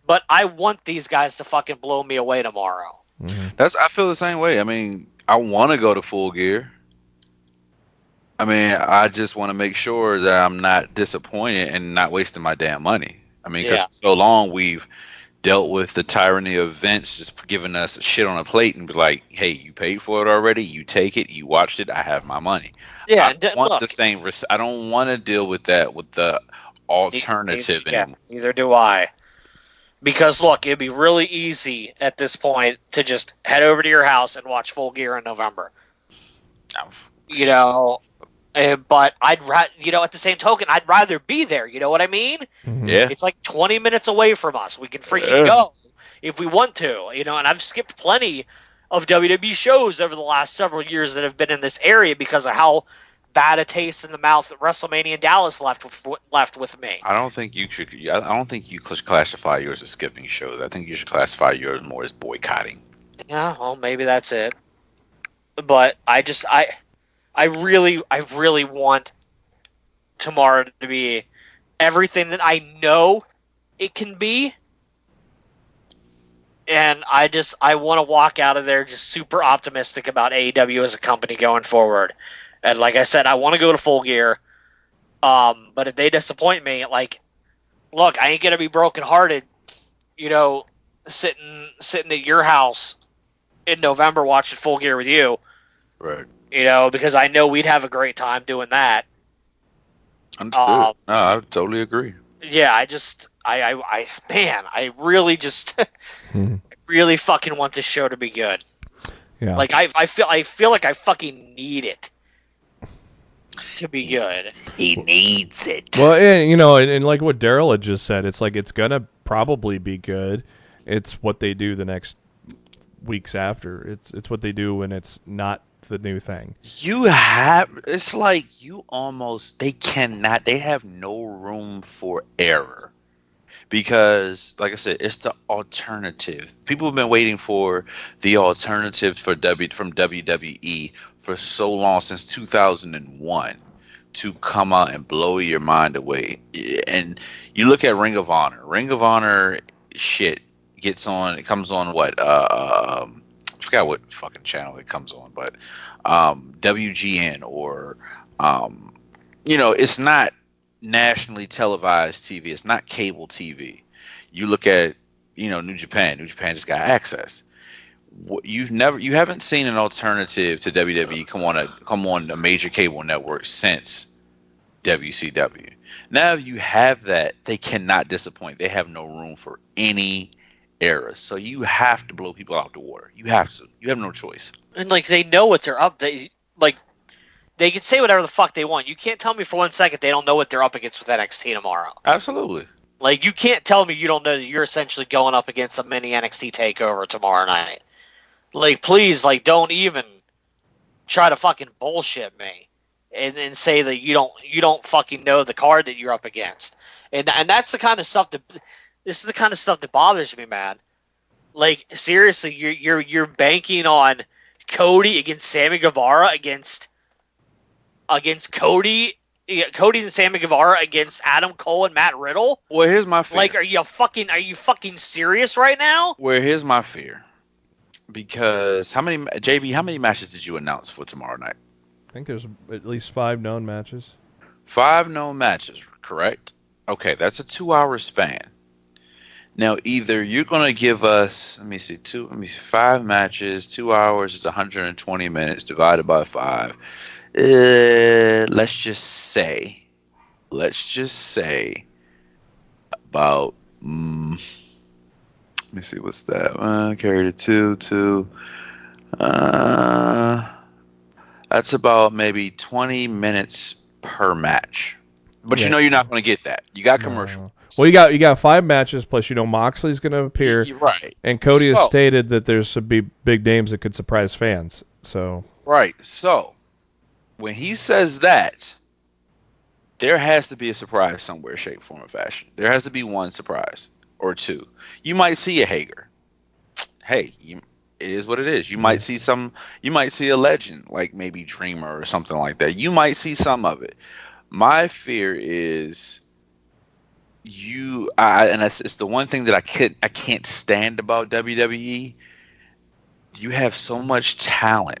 but I want these guys to fucking blow me away tomorrow. Mm-hmm. I feel the same way. I mean, I want to go to Full Gear. I mean, I just want to make sure that I'm not disappointed and not wasting my damn money. I mean, because for so long we've dealt with the tyranny of Vince just giving us shit on a plate and be like, hey, you paid for it already, you take it, you watched it, I have my money. Yeah, I want the same. I don't want to deal with that with the alternative anymore. Neither do I. Because look, it'd be really easy at this point to just head over to your house and watch Full Gear in November. But at the same token, I'd rather be there. You know what I mean? Mm-hmm. Yeah. It's like 20 minutes away from us. We can freaking go if we want to. And I've skipped plenty of WWE shows over the last several years that have been in this area because of how bad a taste in the mouth that WrestleMania in Dallas left with me. I don't think you should classify yours as skipping shows. I think you should classify yours more as boycotting. Yeah, well, maybe that's it. But I really want tomorrow to be everything that I know it can be. And I want to walk out of there just super optimistic about AEW as a company going forward. And like I said, I want to go to Full Gear. But if they disappoint me, like, look, I ain't going to be brokenhearted, sitting at your house in November watching Full Gear with you. Right. Because I know we'd have a great time doing that. Understood. No, I totally agree. Yeah, I really just, really fucking want this show to be good. Yeah. Like I feel like I fucking need it to be good. He needs it. Well, and like what Daryl had just said, it's like it's gonna probably be good. It's what they do the next weeks after. It's what they do when it's not the new thing. They have no room for error. Because, like I said, it's the alternative. People have been waiting for the alternative from WWE for so long, since 2001, to come out and blow your mind away. And you look at Ring of Honor. Ring of Honor shit comes on what? I forgot what fucking channel it comes on, but WGN or, it's not nationally televised TV. It's not cable TV. You look at, New Japan. New Japan just got access. You haven't seen an alternative to WWE come on a major cable network since WCW. Now you have that. They cannot disappoint. They have no room for any errors. So you have to blow people out the water. You have to. You have no choice. And like they know what they're up. They can say whatever the fuck they want. You can't tell me for 1 second they don't know what they're up against with NXT tomorrow. Absolutely. Like, you can't tell me you don't know that you're essentially going up against a mini NXT takeover tomorrow night. Like, please, don't even try to fucking bullshit me and say that you don't fucking know the card that you're up against. And that's the kind of stuff that bothers me, man. Like, seriously, you're banking on Cody against Sammy Guevara against Cody You got Cody and Sammy Guevara against Adam Cole and Matt Riddle. Well, here's my fear. Like, are you fucking serious right now? Well, here's my fear. Because how many matches did you announce for tomorrow night? I think there's at least 5 known matches. 5 known matches, correct? Okay, that's a 2-hour span. Now, either you're going to give us, 5 matches, 2 hours is 120 minutes divided by 5. Let's just say about, let me see, what's that? Carry the 2. That's about maybe 20 minutes per match. But Yeah. you know you're not going to get that. You got commercial. Well, you got 5 matches, plus Moxley's going to appear. You're right. And Cody has stated that there's some big names that could surprise fans. So right. So when he says that, there has to be a surprise somewhere, shape, form, or fashion. There has to be one surprise or 2. You might see a Hager. Hey, it is what it is. You might see You might see a legend like maybe Dreamer or something like that. You might see some of it. My fear is it's the one thing that I can't stand about WWE. You have so much talent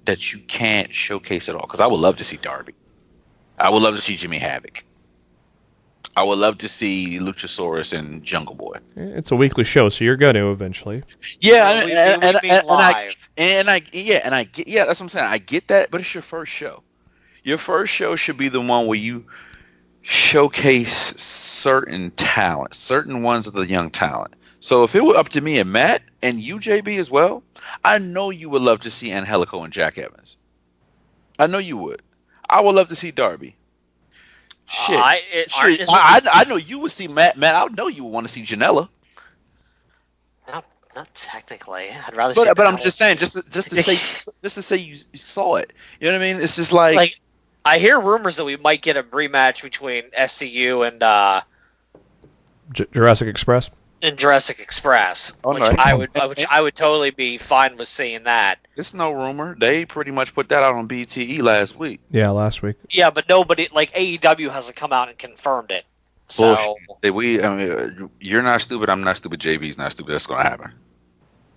that you can't showcase it all. Because I would love to see Darby. I would love to see Jimmy Havoc. I would love to see Luchasaurus and Jungle Boy. It's a weekly show, so you're going to eventually. Yeah, I get that's what I'm saying. I get that, but it's your first show. Your first show should be the one where you showcase certain talent, certain ones of the young talent. So if it were up to me and Matt and you, JB, as well, I know you would love to see Angelico and Jack Evans. I know you would. I would love to see Darby. Shit. I know you would see Matt. I know you would want to see Janela. Not technically. I'd rather see. But I'm just saying, just to say you saw it. You know what I mean? It's just like I hear rumors that we might get a rematch between SCU and Jurassic Express. And Jurassic Express, which I would totally be fine with seeing that. It's no rumor. They pretty much put that out on BTE last week. Yeah, last week. Yeah, but nobody like AEW hasn't come out and confirmed it. So you're not stupid. I'm not stupid. JB's not stupid. That's gonna happen.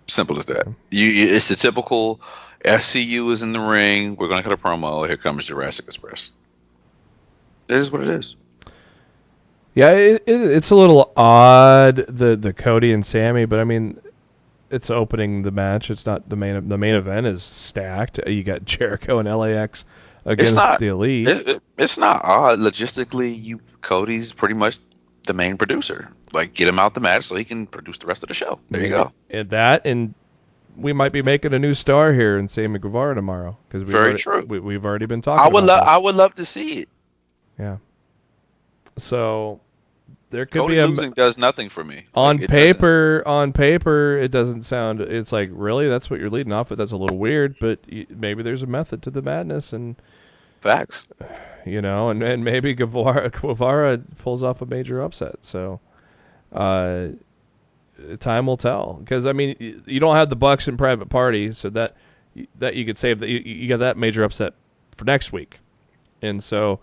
Simple as that. It's the typical SCU is in the ring. We're gonna cut a promo. Here comes Jurassic Express. That is what it is. Yeah, it's a little odd, the Cody and Sammy, but I mean, it's opening the match. It's not the main event is stacked. You got Jericho and LAX against the Elite. It's not odd logistically. Cody's pretty much the main producer. Like, get him out the match so he can produce the rest of the show. There you go. And we might be making a new star here in Sammy Guevara tomorrow because we've already been talking. I would love to see it. Yeah. So there could Cody be losing does nothing for me. On paper, it doesn't sound. It's like, really, that's what you're leading off with. That's a little weird, but maybe there's a method to the madness, and facts. And maybe Guevara pulls off a major upset. So, time will tell. Because I mean, you don't have the Bucks in Private Party, so that you could save that. You got that major upset for next week, and so.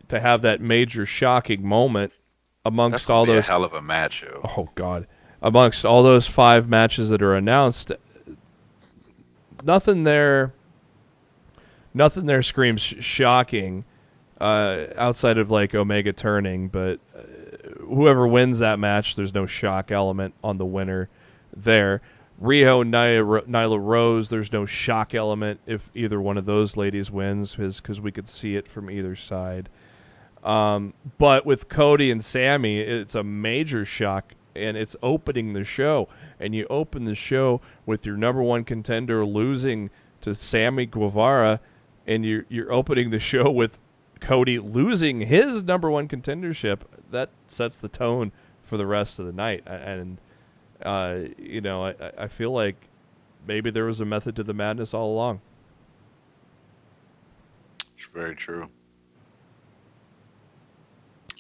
To have that major shocking moment amongst all those, a hell of a match. Yo. Oh God, amongst all those 5 matches that are announced, nothing there screams shocking outside of like Omega turning, but whoever wins that match, there's no shock element on the winner there. Riho, Nyla Rose, there's no shock element if either one of those ladies wins because we could see it from either side. But with Cody and Sammy, it's a major shock, and it's opening the show. And you open the show with your number 1 contender losing to Sammy Guevara, and you're opening the show with Cody losing his number 1 contendership. That sets the tone for the rest of the night. And I feel like maybe there was a method to the madness all along. It's very true.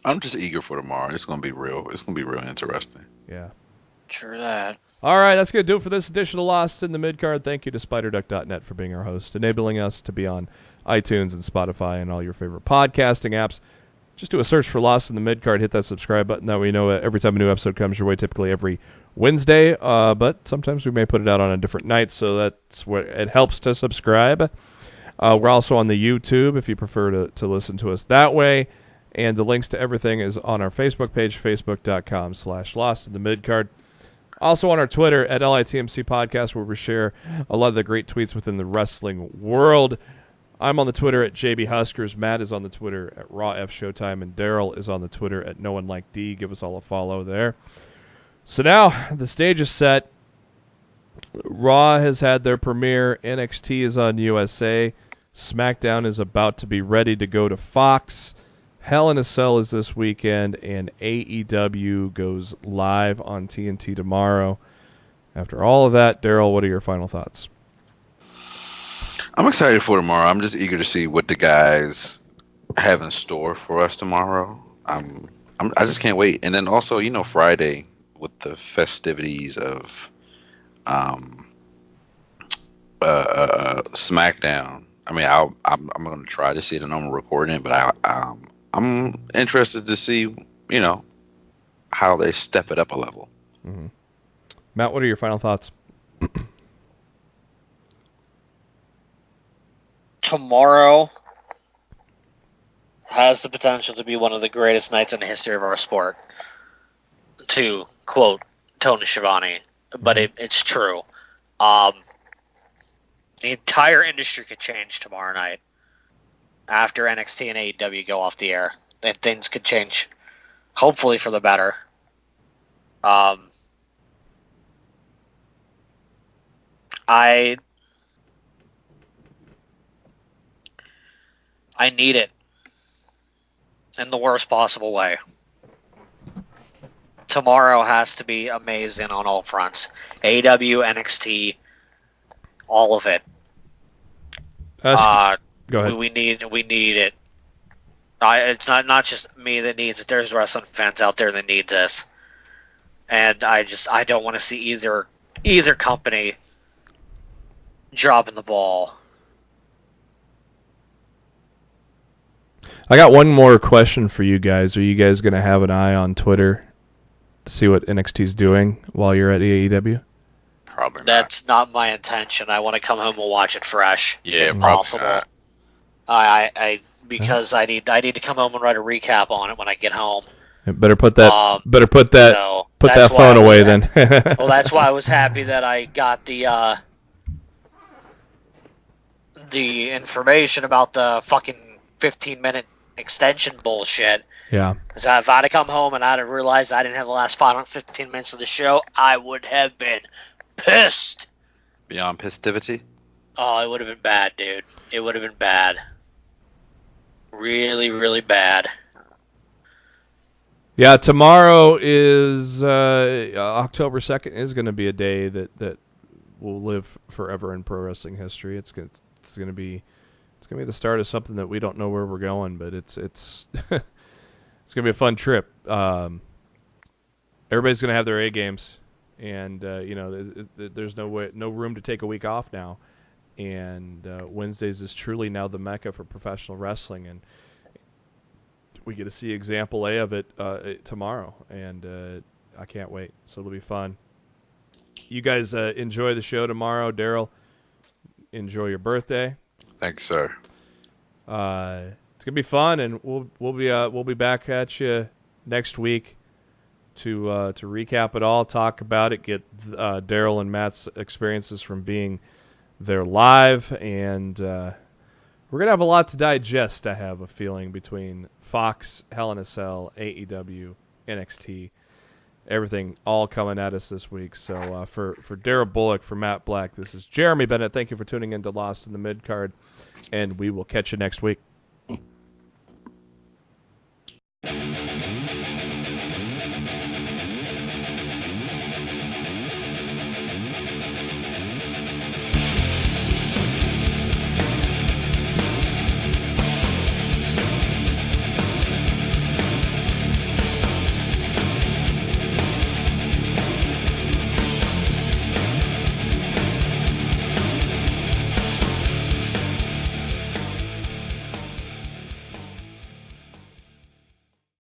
I'm just eager for tomorrow. It's gonna be real. It's gonna be real interesting. Yeah. True that. All right, that's going to do it for this edition of Lost in the Midcard. Thank you to SpiderDuck.net for being our host, enabling us to be on iTunes and Spotify and all your favorite podcasting apps. Just do a search for Lost in the Midcard. Hit that subscribe button. That way you know every time a new episode comes your way, typically every Wednesday. But sometimes we may put it out on a different night, so that's what it helps to subscribe. We're also on the YouTube if you prefer to listen to us that way. And the links to everything is on our Facebook page, facebook.com/Lost in the Midcard. Also on our Twitter at LITMC Podcast, where we share a lot of the great tweets within the wrestling world. I'm on the Twitter at JB Huskers. Matt is on the Twitter at Raw F Showtime, and Daryl is on the Twitter at No One Like D. Give us all a follow there. So now the stage is set. Raw has had their premiere. NXT is on USA. SmackDown is about to be ready to go to Fox. Hell in a Cell is this weekend, and AEW goes live on TNT tomorrow. After all of that, Daryl, what are your final thoughts? I'm excited for tomorrow. I'm just eager to see what the guys have in store for us tomorrow. I just can't wait. And then also, Friday with the festivities of SmackDown. I mean, I'm going to try to see it. I know I'm recording it, but I'm interested to see, how they step it up a level. Mm-hmm. Matt, what are your final thoughts? Tomorrow has the potential to be one of the greatest nights in the history of our sport, to quote Tony Schiavone, but it's true. The entire industry could change tomorrow night after NXT and AEW go off the air, and things could change, hopefully for the better. I need it in the worst possible way. Tomorrow has to be amazing on all fronts. AEW, NXT, all of it. Go ahead. We need it. It's not just me that needs it. There's wrestling fans out there that need this, and I don't want to see either company dropping the ball. I got one more question for you guys. Are you guys going to have an eye on Twitter to see what NXT's doing while you're at AEW? Probably not. That's not my intention. I want to come home and watch it fresh. Yeah, if possible. Because I need to come home and write a recap on it when I get home. Better put that phone away then. Well, that's why I was happy that I got the information about the fucking 15-minute extension bullshit. Yeah. Because if I'd have come home and I'd have realized I didn't have the last 15 minutes of the show, I would have been pissed. Beyond pistivity? Oh, it would have been bad, dude. It would have been bad. Really, really bad. Yeah, tomorrow is October 2nd is going to be a day that will live forever in pro wrestling history. It's going to be the start of something that we don't know where we're going, but it's it's going to be a fun trip. Everybody's going to have their A games, and there's no room to take a week off now. And Wednesdays is truly now the mecca for professional wrestling, and we get to see example A of it tomorrow, and I can't wait. So it'll be fun. You guys enjoy the show tomorrow. Daryl, enjoy your birthday. Thanks, sir. It's gonna be fun, and we'll be back at you next week to recap it all, talk about it, get Daryl and Matt's experiences from being there live, and we're going to have a lot to digest, I have a feeling, between Fox, Hell in a Cell, AEW, NXT, everything all coming at us this week. So for Daryl Bullock, for Matt Black, this is Jeremy Bennett. Thank you for tuning in to Lost in the Midcard, and we will catch you next week.